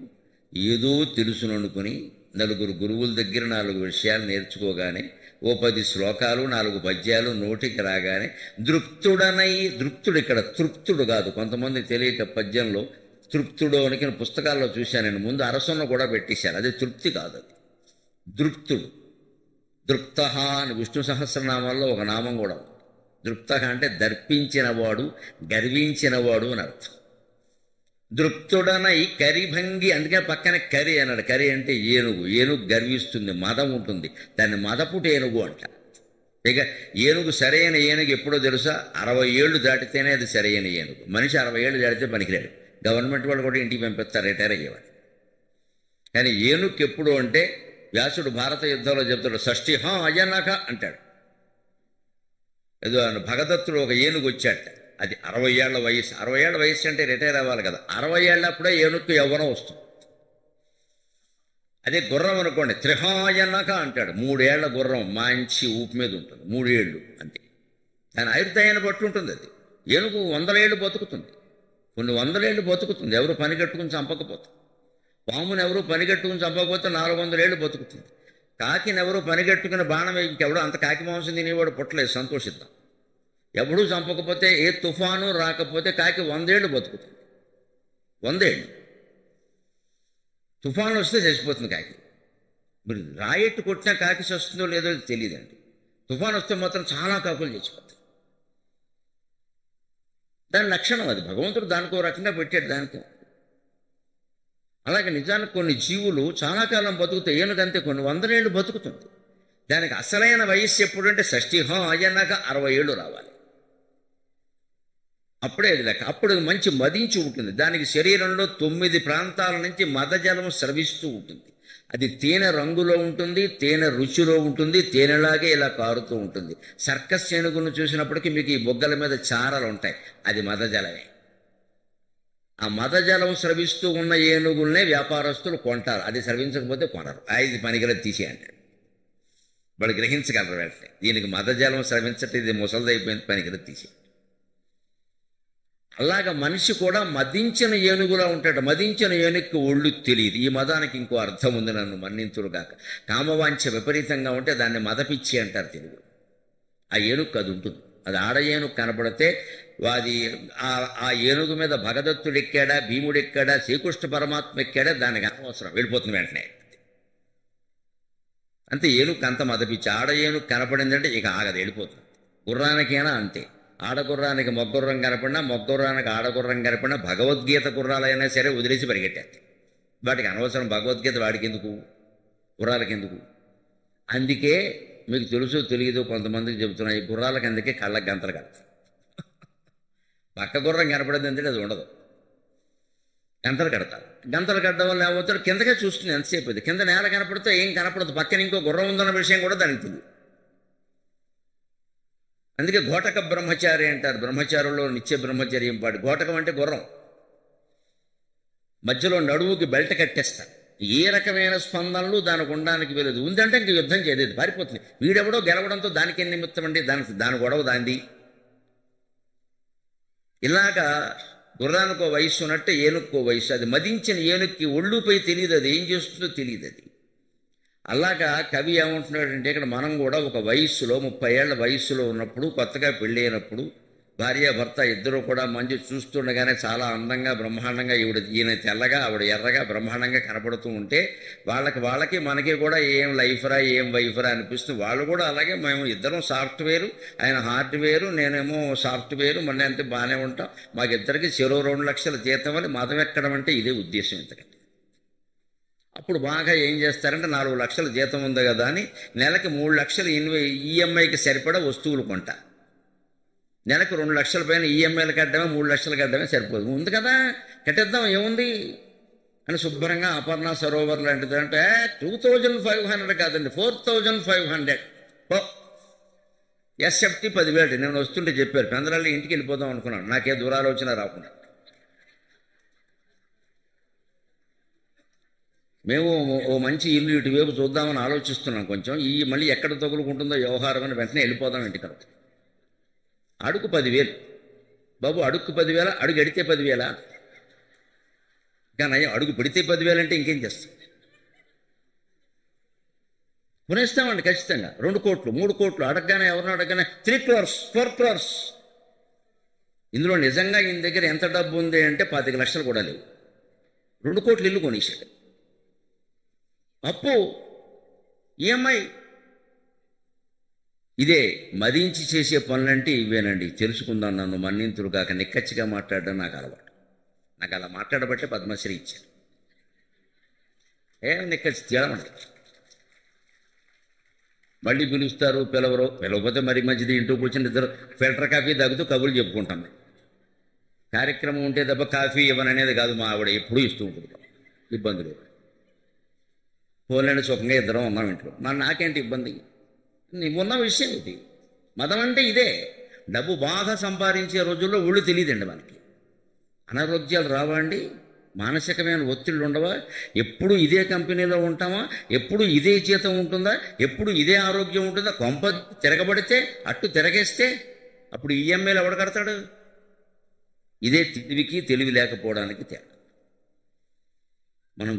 ఏదో తెలుసుననుకుని 4 గురువుల దగ్గర 4 విషయాలు నేర్చుకోగానే ఓ 10 శ్లోకాలు 4 పద్యాలు నోటికి రాగానే దృప్తుడు ఇక్కడ తృప్తుడు కాదు. కొంతమంది తెలియక పద్యంలో తృప్తుడు అని పుస్తకాల్లో చూశాను నేను. ముందు అరసన్న కూడా పెట్టేశాను. అది తృప్తి కాదు, అది దృప్తుడు. దృప్త అని విష్ణు సహస్రనామాల్లో ఒక నామం కూడా ఉంది. దృప్త అంటే దర్పించినవాడు, గర్వించినవాడు అని అర్థం. దృప్తుడనై కరిభంగి, అందుకే పక్కన కరి అన్నాడు. కరి అంటే ఏనుగు. ఏనుగు గర్విస్తుంది, మదం ఉంటుంది, దాన్ని మదపుటి ఏనుగు అంట. ఇక ఏనుగు సరైన ఏనుగు ఎప్పుడో తెలుసా? 60 ఏళ్ళు దాటితేనే అది సరైన ఏనుగు. మనిషి 60 ఏళ్ళు దాటితే పనికిరాడు. గవర్నమెంట్ వాళ్ళు కూడా ఇంటికి పంపిస్తారు రిటైర్ అయ్యేవాడు. కానీ ఏనుగుకి ఎప్పుడు అంటే వ్యాసుడు భారత యుద్ధంలో చెప్తాడు, షష్ఠి అజనక అంటాడు. ఏదో భగదత్తుడు ఒక ఏనుగు వచ్చాట, అది 60 ఏళ్ల వయసు. 60 ఏళ్ల వయసు అంటే రిటైర్ అవ్వాలి కదా. 60 ఏళ్ళప్పుడే ఏనుగుకి యవ్వనం వస్తుంది. అదే గుర్రం అనుకోండి, త్రిహాయనక అంటాడు. 3 ఏళ్ల గుర్రం మంచి ఊపు మీద ఉంటుంది, 3 ఏళ్ళు అంతే. దాని ఆయుర్దాయాన్ని బట్టి ఉంటుంది. అది ఏనుగు 100 ఏళ్ళు బతుకుతుంది, కొన్ని 100 ఏళ్ళు బతుకుతుంది, ఎవరు పని కట్టుకుని చంపకపోతే. పాముని ఎవరు పనిగట్టుకుని చంపకపోతే 400 ఏళ్ళు బతుకుతుంది. కాకిని ఎవరు పనిగట్టుకుని బాణం ఇంకెవడో అంత కాకి మాంసం తినేవాడు పుట్టలేదు, సంతోషిద్దాం. ఎవడూ చంపకపోతే, ఏ తుఫాను రాకపోతే కాకి 100 ఏళ్ళు బతుకుతుంది. 100 ఏళ్ళు. తుఫాను వస్తే చచ్చిపోతుంది కాకి. మీరు రాయెట్టు కొట్టినా కాకి వస్తుందో లేదో తెలియదండి. తుఫాను వస్తే మాత్రం చాలా కాకులు చచ్చిపోతాయి. దాని లక్షణం అది. భగవంతుడు దానికో రకంగా పెట్టాడు దానికి. అలాగే నిజానికి కొన్ని జీవులు చాలా కాలం బతుకుతాయి. ఏనుగంతే కొన్ని 100 ఏళ్ళు బతుకుతుంది. దానికి అసలైన వయస్సు ఎప్పుడంటే షష్ఠి అయ్యాక 60 ఏళ్ళు రావాలి. అప్పుడే అది లెక్క. అప్పుడు మంచి మదించి ఉంటుంది. దానికి శరీరంలో 9 ప్రాంతాల నుంచి మదజలం స్రవిస్తూ ఉంటుంది. అది తేనె రంగులో ఉంటుంది, తేనె రుచిలో ఉంటుంది, తేనెలాగే ఇలా కారుతూ ఉంటుంది. సర్కస్ ఏనుగును చూసినప్పటికీ మీకు ఈ బొగ్గల మీద చారలు ఉంటాయి, అది మదజలమే. ఆ మదజలం స్రవిస్తూ ఉన్న ఏనుగుల్నే వ్యాపారస్తులు కొంటారు. అది స్రవించకపోతే కొనరు. ఇది పనికిలా తీసే అంటాడు. వాళ్ళు గ్రహించగలరు వెంటనే, దీనికి మదజలం స్రవించట్టు, ఇది ముసలిదైపోయింది, పనికిలా తీసే. అలాగా మనిషి కూడా మదించిన ఏనుగులా ఉంటాడు. మదించిన ఏనుగుకి ఒళ్ళు తెలియదు. ఈ మదానికి ఇంకో అర్థం ఉంది, నన్ను మన్నింతుడుగాక. కామవాంఛ విపరీతంగా ఉంటే దాన్ని మదపిచ్చి అంటారు తెలుగు. ఆ ఏనుగు అది ఉంటుంది. అది ఆడ ఏనుగు కనపడితే అది ఆ ఏనుగు మీద భగదత్తుడు ఎక్కాడా, భీముడు ఎక్కాడా, శ్రీకృష్ణ పరమాత్మ ఎక్కాడా దానికి అనవసరం, వెళ్ళిపోతుంది వెంటనే. అంతే. ఏనుగు అంత మదపిచ్చి. ఆడ ఏనుగు కనపడిందంటే ఇక ఆగదు, వెళ్ళిపోతుంది. గుర్రానికైనా అంతే. ఆడగుర్రానికి మొగ్గుర్రం కనపడినా, మొగ్గుర్రానికి ఆడగుర్రం కనపడినా, భగవద్గీత గుర్రాలైనా సరే వదిలేసి పరిగెట్టేస్తాయి. వాటికి అనవసరం భగవద్గీత, వాడికి ఎందుకు, గుర్రాలకి ఎందుకు. అందుకే మీకు తెలుసో తెలియదు, కొంతమందికి చెబుతున్నాయి, గుర్రాలకి అందుకే కళ్ళకి గంతలు కడతాయి. పక్క గుర్రం కనపడింది అంటే అది ఉండదు, గంతలు కడతారు. గంతలు కట్టడం వల్ల ఏమవుతాడు, కిందకే చూస్తుంది ఎంతసేపు. అది కింద నేల కనపడితే ఏం కనపడదు, పక్కన ఇంకో గుర్రం ఉందన్న విషయం కూడా దానికి తెలియదు. అందుకే ఘోటక బ్రహ్మచారి అంటారు. బ్రహ్మచారుల్లో నిత్య బ్రహ్మచర్యం పాడు. ఘోటకం అంటే గుర్రం. మధ్యలో నడువుకి బెల్ట్ కట్టేస్తారు. ఏ రకమైన స్పందనలు దానికి ఉండడానికి వెళ్ళదు. ఉందంటే ఇంక యుద్ధం చేయలేదు, పారిపోతుంది. వీడెవడో గెలవడంతో దానికి ఏం నిమిత్తం అండి, దాని గొడవ దాంది. ఇలాగా గుర్రానికో వయస్సు ఉన్నట్టు ఏనుక్కో వయస్సు. అది మదించిన ఏనుక్కి ఒళ్ళుపై తెలియదు, అది ఏం చేస్తుందో తెలియదు. అది అలాగా కవి ఏమంటున్నాడంటే, ఇక్కడ మనం కూడా ఒక వయస్సులో 30 ఏళ్ల వయస్సులో ఉన్నప్పుడు, కొత్తగా పెళ్ళి అయినప్పుడు, భార్యాభర్త ఇద్దరు కూడా మంచి చూస్తుండగానే చాలా అందంగా బ్రహ్మాండంగా ఈయన తెల్లగా ఆవిడ ఎర్రగా బ్రహ్మాండంగా కనపడుతూ ఉంటే వాళ్ళకి మనకి కూడా ఏం లైఫ్రా ఏం వైఫ్రా అనిపిస్తుంది. వాళ్ళు కూడా అలాగే, మేము ఇద్దరం సాఫ్ట్వేరు, ఆయన హార్డ్వేరు, నేనేమో సాఫ్ట్వేరు, మళ్ళీ అంతే బాగానే ఉంటాం, మాకిద్దరికి చెరో 2 లక్షల జీతం అని మదం ఎక్కడం అంటే ఇదే ఉద్దేశం. ఇంతకంటే అప్పుడు బాగా ఏం చేస్తారంటే, 4 లక్షల జీతం ఉంది కదా అని నెలకి 3 లక్షలు ఈఎంఐకి సరిపడా వస్తువులు కొంటా. నెలకు 2 లక్షల పైన ఈఎంఐలు కట్టడమే, 3 లక్షలు కట్టడమే సరిపోదు. ఉంది కదా కట్టేద్దాం ఏముంది అని శుభ్రంగా అపర్ణ సరోవర్ లాంటిది అంటే 2500 కాదండి, 4500. ఎస్ఎఫ్టీ 10,000. నేను వస్తుంటే చెప్పారు, పెందరాళ్ళు ఇంటికి వెళ్ళిపోదాం అనుకున్నాను, నాకే దూరాలోచన రాకుండా. మేము ఓ మంచి ఇల్లు ఇటువైపు చూద్దామని ఆలోచిస్తున్నాం. కొంచెం మళ్ళీ ఎక్కడ తగులుకుంటుందో వ్యవహారం అని వెంటనే వెళ్ళిపోదాం ఇంటికి. అడుగు 10,000 బాబు, అడుగు 10,000, అడుగు ఎడితే 10,000. కానీ అడుగు పెడితే 10,000 అంటే ఇంకేం చేస్తాం. కొనేస్తామండి ఖచ్చితంగా. 2 కోట్లు 3 కోట్లు అడగగానే, ఎవరిని అడగగానే 3 crores 4 crores. ఇందులో నిజంగా ఈయన దగ్గర ఎంత డబ్బు ఉంది అంటే 25 లక్షలు కూడా లేవు. 2 కోట్లు ఇల్లు కొనేసాడు. అప్పు, ఈఎంఐ. ఇదే మదించి చేసే పనులంటే ఇవేనండి. తెలుసుకుందాం, నన్ను మన్నింతులు కాక నిక్కచ్చిగా మాట్లాడడం నాకు అలవాటు. నాకు అలా మాట్లాడబట్టే పద్మశ్రీ ఇచ్చారు. ఏం నిక్కచ్చి తేడమండి. మళ్ళీ పిలుస్తారు, పిలవకపోతే మరి మంచిది. ఇంట్లో కూర్చొని ఇద్దరు ఫిల్టర్ కాఫీ తాగుతూ కబుర్లు చెప్పుకుంటాం. కార్యక్రమం ఉంటే తప్ప కాఫీ ఇవ్వననేది కాదు. మా ఆవిడ ఎప్పుడూ ఇస్తూ ఉంటుంది. ఇబ్బందులు పోలేని సుఖంగా ఇద్దరం ఉన్నాం ఇంట్లో. నాకేంటి ఇబ్బంది? ఉన్న విషయం ఇది. మతం అంటే ఇదే. డబ్బు బాగా సంపాదించే రోజుల్లో ఊళ్ళు తెలియదండి మనకి. అనారోగ్యాలు రావండి, మానసికమైన ఒత్తిళ్ళు ఉండవా, ఎప్పుడు ఇదే కంపెనీలో ఉంటామా, ఎప్పుడు ఇదే జీతం ఉంటుందా, ఎప్పుడు ఇదే ఆరోగ్యం ఉంటుందా. కొంప తిరగబడితే, అట్టు తిరగేస్తే అప్పుడు ఈఎంఐలు ఎవడు కడతాడు? ఇదే తెలివికి తెలివి లేకపోవడానికి తేడా. మనం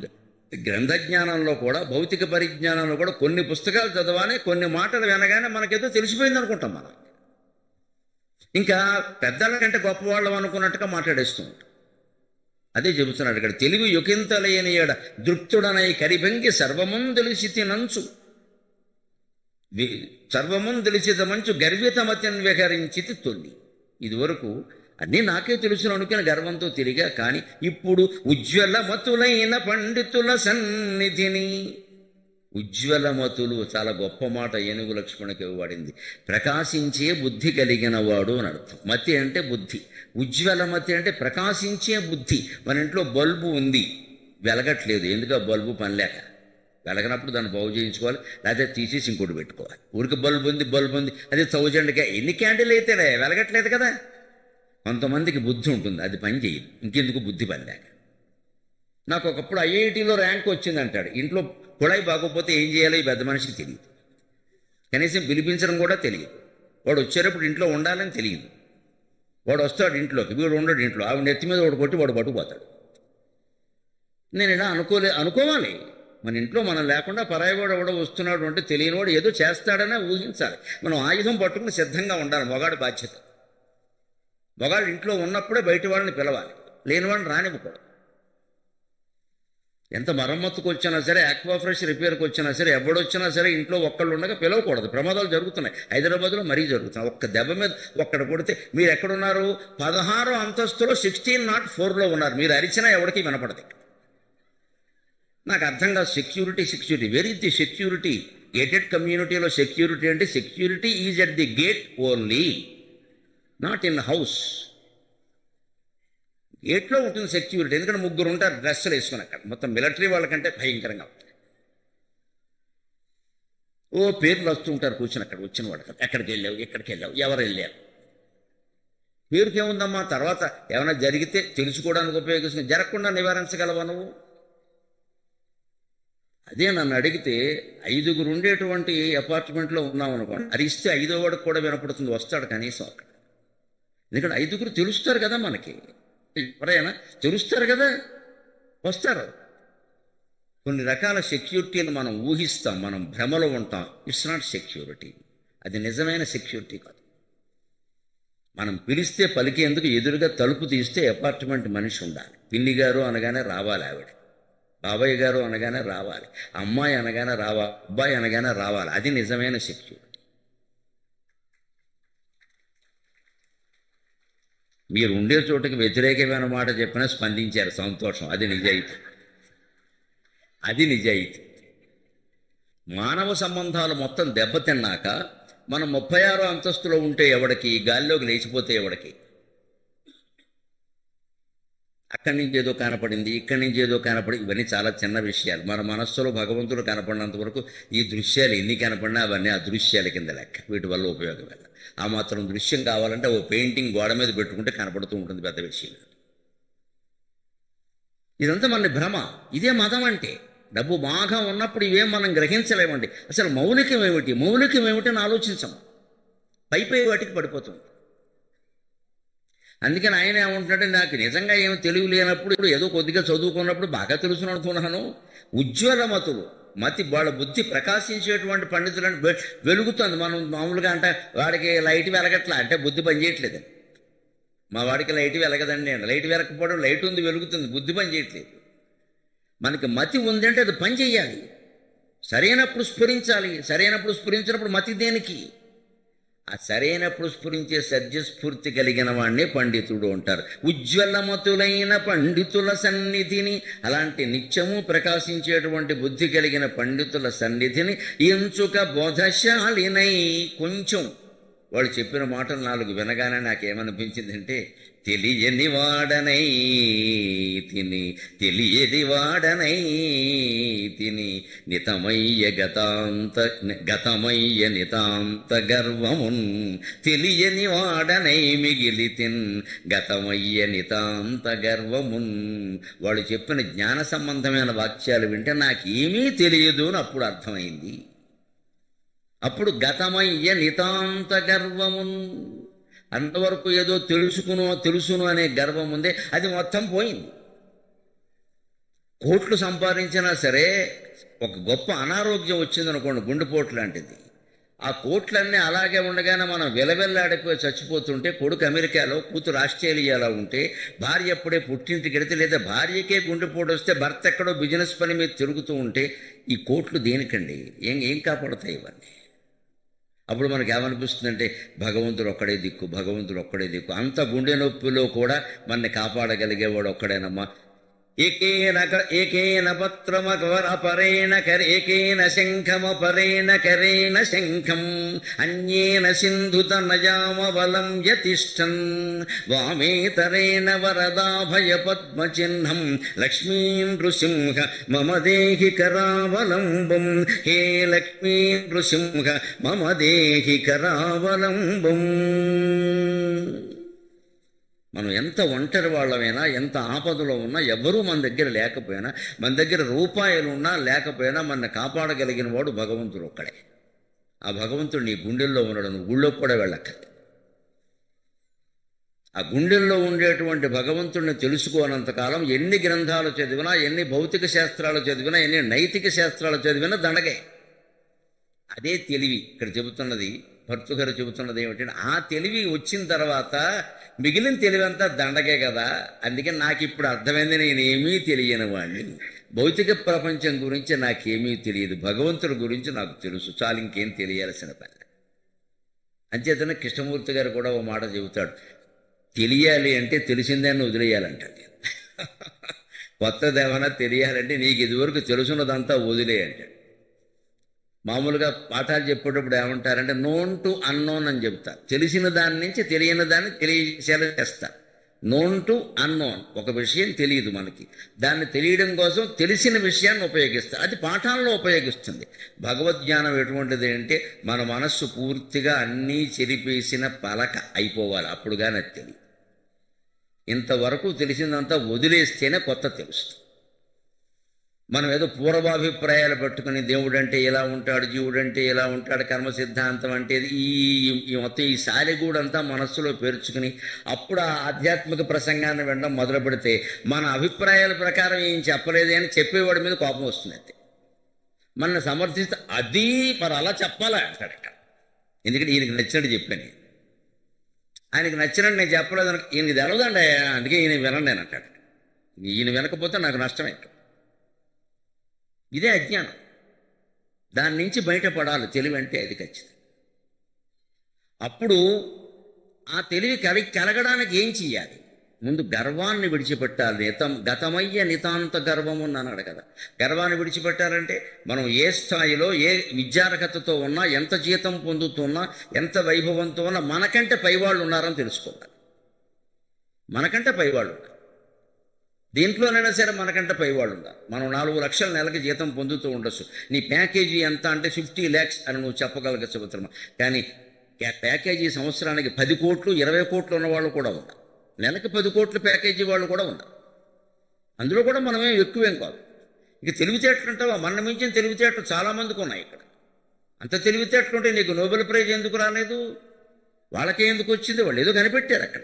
గ్రంథ జ్ఞానంలో కూడా, భౌతిక పరిజ్ఞానంలో కూడా కొన్ని పుస్తకాలు చదవాలి, కొన్ని మాటలు వినగానే మనకేదో తెలిసిపోయింది అనుకుంటాం. మనం ఇంకా పెద్దల కంటే గొప్పవాళ్ళం అనుకున్నట్టుగా మాట్లాడేస్తూ ఉంటాం. అదే చెబుతున్నాడు ఇక్కడ. తెలివి యొకింతలేని ఏడ దృప్తుడనై కరిభంగి సర్వమున్ తెలిసి తినంచు, సర్వమున్ తెలిసిత మంచు గర్వితమతిని విహరించితి తొల్లి. ఇదివరకు అన్నీ నాకే తెలుసును అనుకుని గర్వంతో తిరిగా. కానీ ఇప్పుడు ఉజ్వలమతులైన పండితుల సన్నిధిని. ఉజ్వలమతులు చాలా గొప్ప మాట. ఏనుగు లక్ష్మణకి వాడింది. ప్రకాశించే బుద్ధి కలిగిన వాడు అని అర్థం. మతి అంటే బుద్ధి. ఉజ్వలమతి అంటే ప్రకాశించే బుద్ధి. మన ఇంట్లో బల్బు ఉంది, వెలగట్లేదు. ఎందుకు? ఆ బల్బు పని లేక. వెలగనప్పుడు దాన్ని బాగు చేయించుకోవాలి, లేకపోతే తీసేసి ఇంకోటి పెట్టుకోవాలి. ఊరికి బల్బు ఉంది, అది 1000కే. ఎన్ని క్యాండిల్ అయితేనే వెలగట్లేదు కదా. కొంతమందికి బుద్ధి ఉంటుంది, అది పని చేయదు. ఇంకెందుకు బుద్ధి పని లేక. నాకు ఒకప్పుడు ఐఐటీలో ర్యాంక్ వచ్చిందంటాడు. ఇంట్లో కుళాయి బాగోపోతే ఏం చేయాలో ఈ పెద్ద మనిషికి తెలియదు. కనీసం పిలిపించడం కూడా తెలియదు. వాడు వచ్చేటప్పుడు ఇంట్లో ఉండాలని తెలియదు. వాడు వస్తాడు ఇంట్లోకి, వీడు ఉండడు ఇంట్లో. ఆవిడ నెత్తి మీద వాడు కొట్టి వాడు పట్టుకుపోతాడు. నేను ఇలా అనుకోవాలి. మన ఇంట్లో మనం లేకుండా పరాయివాడు ఎవడో వస్తున్నాడు అంటే తెలియనివాడు ఏదో చేస్తాడనే ఊహించాలి. మనం ఆయుధం పట్టుకుని సిద్ధంగా ఉండాలి. మొగాడు బాధ్యత. మొగాడు ఇంట్లో ఉన్నప్పుడే బయట వాళ్ళని పిలవాలి, లేని వాళ్ళని రానివ్వకూడదు. ఎంత మరమ్మతుకు వచ్చినా సరే, ఆక్వాఫ్రెష్ రిపేర్కి వచ్చినా సరే, ఎవడొచ్చినా సరే ఇంట్లో ఒక్కళ్ళు ఉండగా పిలవకూడదు. ప్రమాదాలు జరుగుతున్నాయి. హైదరాబాద్లో మరీ జరుగుతున్నాయి. ఒక్క దెబ్బ మీద ఒక్కడ కొడితే, మీరు ఎక్కడున్నారు? 16వ అంతస్తులో 1604లో ఉన్నారు. మీరు అరిచినా ఎవరికి వినపడదు. నాకు అర్థం కాదు. Security very the security. Gated కమ్యూనిటీలో సెక్యూరిటీ అంటే security is at the gate only, not in house. గేట్లో ఉంటుంది సెక్యూరిటీ. ఎందుకంటే 3 ఉంటారు డ్రెస్సులు వేసుకుని. అక్కడ మొత్తం మిలిటరీ వాళ్ళకంటే భయంకరంగా ఉంటుంది. పేర్లు వస్తూ ఉంటారు కూర్చుని అక్కడ వచ్చిన వాడు. ఎక్కడికి వెళ్ళావు, ఎవరు వెళ్ళారు. పేరుకి ఏముందమ్మా, తర్వాత ఏమైనా జరిగితే తెలుసుకోవడానికి ఉపయోగిస్తుంది. జరగకుండా నివారించగలవా నువ్వు? అదే నన్ను అడిగితే 5 ఉండేటువంటి అపార్ట్మెంట్లో ఉన్నాం అనుకోండి, అరిస్తే 5వ వాడికి కూడా వినపడుతుంది. వస్తాడు కనీసం అక్కడ. ఎందుకంటే 5 తెలుస్తారు కదా మనకి. ఎవరైనా తెలుస్తారు కదా, వస్తారు. కొన్ని రకాల సెక్యూరిటీని మనం ఊహిస్తాం, మనం భ్రమలో ఉంటాం. It's not security. అది నిజమైన సెక్యూరిటీ కాదు. మనం పిలిస్తే పలికేందుకు ఎదురుగా తలుపు తీస్తే అపార్ట్మెంట్ మనిషి ఉండాలి. పిల్లి గారు అనగానే రావాలి ఆవిడ, బాబాయ్ గారు అనగానే రావాలి, అమ్మాయి అనగానే రావాలి, అబ్బాయి అనగానే రావాలి. అది నిజమైన సెక్యూరిటీ. మీరు ఉండే చోటుకి వ్యతిరేకమైన మాట చెప్పినా స్పందించారు, సంతోషం. అది నిజాయితీ. మానవ సంబంధాలు మొత్తం దెబ్బతిన్నాక మనం 36వ అంతస్తులో ఉంటే ఎవడికి, గాల్లోకి లేచిపోతే ఎవడికి, అక్కడి నుంచి ఏదో కనపడింది, ఇక్కడి నుంచి ఏదో కనపడింది. ఇవన్నీ చాలా చిన్న విషయాలు. మన మనస్సులో భగవంతుడు కనపడినంత వరకు ఈ దృశ్యాలు ఎన్ని కనపడినా అవన్నీ అదృశ్యాల కింద లెక్క. వీటి వల్ల ఉపయోగం లేదు. ఆ మాత్రం దృశ్యం కావాలంటే ఓ పెయింటింగ్ గోడ మీద పెట్టుకుంటే కనపడుతూ ఉంటుంది, పెద్ద విషయం. ఇదంతా మన భ్రమ. ఇదే మతం అంటే. డబ్బు బాగా ఉన్నప్పుడు ఇవేం మనం గ్రహించలేమండి. అసలు మౌలికం ఏమిటి అని ఆలోచించము. పై వాటికి పడిపోతుంది. అందుకని ఆయన ఏమంటున్నాడంటే, నాకు నిజంగా ఏమి తెలివి లేనప్పుడు, ఏదో కొద్దిగా చదువుకున్నప్పుడు బాగా తెలుసును అనుకున్నాను. ఉజ్వలమతులు మతి వాళ్ళ బుద్ధి ప్రకాశించేటువంటి పండితులను వెలుగుతుంది. మనం మామూలుగా అంటే వాడికి లైట్ వెలగట్లా అంటే బుద్ధి పనిచేయట్లేదు. మా వాడికి లైట్ వెలగదండి అండి. లైట్ వెలకపోవడం, లైట్ ఉంది వెలుగుతుంది, బుద్ధి పనిచేయట్లేదు. మనకి మతి ఉంది అంటే అది పని చెయ్యాలి, సరైనప్పుడు స్ఫురించాలి. సరైనప్పుడు స్ఫురించినప్పుడు మతి దేనికి? ఆ సరైనప్పుడు స్ఫురించే సద్యస్ఫూర్తి కలిగిన వాడిని పండితుడు అంటారు. ఉజ్వలమతులైన పండితుల సన్నిధిని, అలాంటి నిత్యము ప్రకాశించేటువంటి బుద్ధి కలిగిన పండితుల సన్నిధిని ఎంచుక బోధశాలినై. కొంచెం వాళ్ళు చెప్పిన మాటలు 4 వినగానే నాకేమనిపించిందంటే, తెలియని వాడనై తిని గతమయ్య నితాంత గర్వమున్, తెలియని వాడనై మిగిలితిన్ గతమయ్య నితాంత గర్వమున్. వాళ్ళు చెప్పిన జ్ఞాన సంబంధమైన వాక్యాలు వింటే నాకేమీ తెలియదు అని అప్పుడు అర్థమైంది. అప్పుడు గతమయ్య నితాంత గర్వమున్, అంతవరకు ఏదో తెలుసును అనే గర్వం ఉందే, అది మొత్తం పోయింది. కోట్లు సంపాదించినా సరే ఒక గొప్ప అనారోగ్యం వచ్చిందనుకోండి, గుండెపోటు లాంటిది, ఆ కోట్లన్నీ అలాగే ఉండగానే మనం వెలవెల్లాడిపోయి చచ్చిపోతుంటే, కొడుకు అమెరికాలో, కూతురు ఆస్ట్రేలియాలో ఉంటే, భార్య ఎప్పుడే పుట్టింటికి వెళితే, లేదా భార్యకే గుండెపోటు వస్తే భర్త ఎక్కడో బిజినెస్ పని మీద తిరుగుతూ ఉంటే, ఈ కోట్లు దేనికండి? ఏం కాపాడుతాయి ఇవన్నీ? అప్పుడు మనకి ఏమనిపిస్తుందంటే, భగవంతుడు ఒక్కడే దిక్కు. అంత గుండె నొప్పిలో కూడా మనని కాపాడగలిగేవాడు ఒక్కడేనమ్మా. ఏకేన పత్రమపరేణ ఏకేన శంఖమపరేణ కరేణ శంఖం అన్యేన సింధుత నయామవలం యతిష్టన్ వామేతరేణ వరదాభయ పద్మచిహ్నం లక్ష్మీ నృసింహ మమ దేహి కరావలంబం. హే లక్ష్మీ నృసింహ మమ దేహి కరావలంబం. మనం ఎంత ఒంటరి వాళ్ళమైనా, ఎంత ఆపదలో ఉన్నా, ఎవరూ మన దగ్గర లేకపోయినా, మన దగ్గర రూపాయలు ఉన్నా లేకపోయినా మనల్ని కాపాడగలిగిన వాడు భగవంతుడు ఒక్కడే. ఆ భగవంతుడు నీ గుండెల్లో ఉన్నాడు, నువ్వు గుళ్ళోకి కూడా వెళ్ళక్కర్లేదు. ఆ గుండెల్లో ఉండేటువంటి భగవంతుడిని తెలుసుకోనంతకాలం ఎన్ని గ్రంథాలు చదివినా, ఎన్ని భౌతిక శాస్త్రాలు చదివినా, ఎన్ని నైతిక శాస్త్రాలు చదివినా దండగే. అదే తెలివి. ఇక్కడ చెబుతున్నది, భర్తృగారు చెబుతున్నది ఏమిటంటే, ఆ తెలివి వచ్చిన తర్వాత మిగిలిన తెలివి అంతా దండగే కదా. అందుకే నాకు ఇప్పుడు అర్థమైంది, నేనేమీ తెలియని వాడిని, భౌతిక ప్రపంచం గురించి నాకేమీ తెలియదు, భగవంతుడి గురించి నాకు తెలుసు, చాలు, ఇంకేం తెలియాల్సిన పని. అంచేతనే కృష్ణమూర్తి గారు కూడా ఓ మాట చెబుతాడు, తెలియాలి అంటే తెలిసిందాన్ని వదిలేయాలంటాడు. కొత్తదేమన్నా తెలియాలంటే నీకు ఇదివరకు తెలుసున్నదంతా వదిలే అంటాడు. మామూలుగా పాఠాలు చెప్పేటప్పుడు ఏమంటారంటే, నోన్ టు అన్నోన్ అని చెప్తారు. తెలిసిన దాని నుంచి తెలియని దాన్ని తెలియచేలా చేస్తారు. నోన్ టు అన్నోన్, ఒక విషయం తెలియదు మనకి, దాన్ని తెలియడం కోసం తెలిసిన విషయాన్ని ఉపయోగిస్తారు. అది పాఠాల్లో ఉపయోగిస్తుంది. భగవద్జ్ఞానం ఎటువంటిది అంటే, మన మనస్సు పూర్తిగా అన్నీ చెరిపేసిన పలక అయిపోవాలి, అప్పుడు కానీ అది తెలియదు. ఇంతవరకు తెలిసిందంతా వదిలేస్తేనే కొత్త తెలుస్తుంది. మనం ఏదో పూర్వాభిప్రాయాలు పెట్టుకుని దేవుడు అంటే ఇలా ఉంటాడు, జీవుడు అంటే ఇలా ఉంటాడు, కర్మ సిద్ధాంతం అంటే ఈ మొత్తం ఈ సాలెగూడంతా మనస్సులో పేర్చుకుని అప్పుడు ఆ ఆధ్యాత్మిక ప్రసంగాన్ని వినడం మొదలు పెడితే, మన అభిప్రాయాల ప్రకారం ఏం చెప్పలేదే అని చెప్పేవాడి మీద కోపం వస్తుంది. అంతే. మనల్ని సమర్థిస్తే అది మరి అలా చెప్పాలా అంటాడు అక్కడ. ఎందుకంటే ఈయనకి నచ్చినట్టు చెప్పాను, ఆయనకి నచ్చినట్టు నేను చెప్పలేదు, ఈయనకి తెలవదండి, అందుకే ఈయన వినండి నేను అంటాడు. ఈయన వినకపోతే నాకు నష్టమే. ఇదే అజ్ఞానం. దాని నుంచి బయటపడాలి తెలివి అంటే, అది ఖచ్చితం. అప్పుడు ఆ తెలివి కలగడానికి ఏం చెయ్యాలి? ముందు గర్వాన్ని విడిచిపెట్టాలి. గతమయ్య నితాంత గర్వము అన్నాడు కదా. గర్వాన్ని విడిచిపెట్టాలంటే మనం ఏ స్థాయిలో, ఏ విద్యార్హతతో ఉన్నా, ఎంత జీతం పొందుతున్నా, ఎంత వైభవంతో ఉన్నా, మనకంటే పైవాళ్ళు ఉన్నారని తెలుసుకోవాలి. మనకంటే పైవాళ్ళు ఉన్నారు. దీంట్లోనైనా సరే మనకంటే పైవాళ్ళు ఉన్నారు. మనం 4 లక్షల నెలకి జీతం పొందుతూ ఉండొచ్చు. నీ ప్యాకేజీ ఎంత అంటే 50 lakhs అని నువ్వు చెప్పగలగచ్చు మిత్రమా. కానీ ప్యాకేజీ సంవత్సరానికి 10 కోట్లు 20 కోట్లు ఉన్న వాళ్ళు కూడా ఉన్నారు. నెలకి 10 కోట్ల ప్యాకేజీ వాళ్ళు కూడా ఉన్నారు. అందులో కూడా మనమేం ఎక్కువేం కాదు. ఇక తెలివితేటలు అంటావా, మన మించిన తెలివితేటలు చాలామందికి ఉన్నాయి ఇక్కడ. అంత తెలివితేటలుంటే నీకు నోబెల్ ప్రైజ్ ఎందుకు రాలేదు? వాళ్ళకే ఎందుకు వచ్చింది? వాళ్ళు ఏదో కనిపెట్టారు అక్కడ,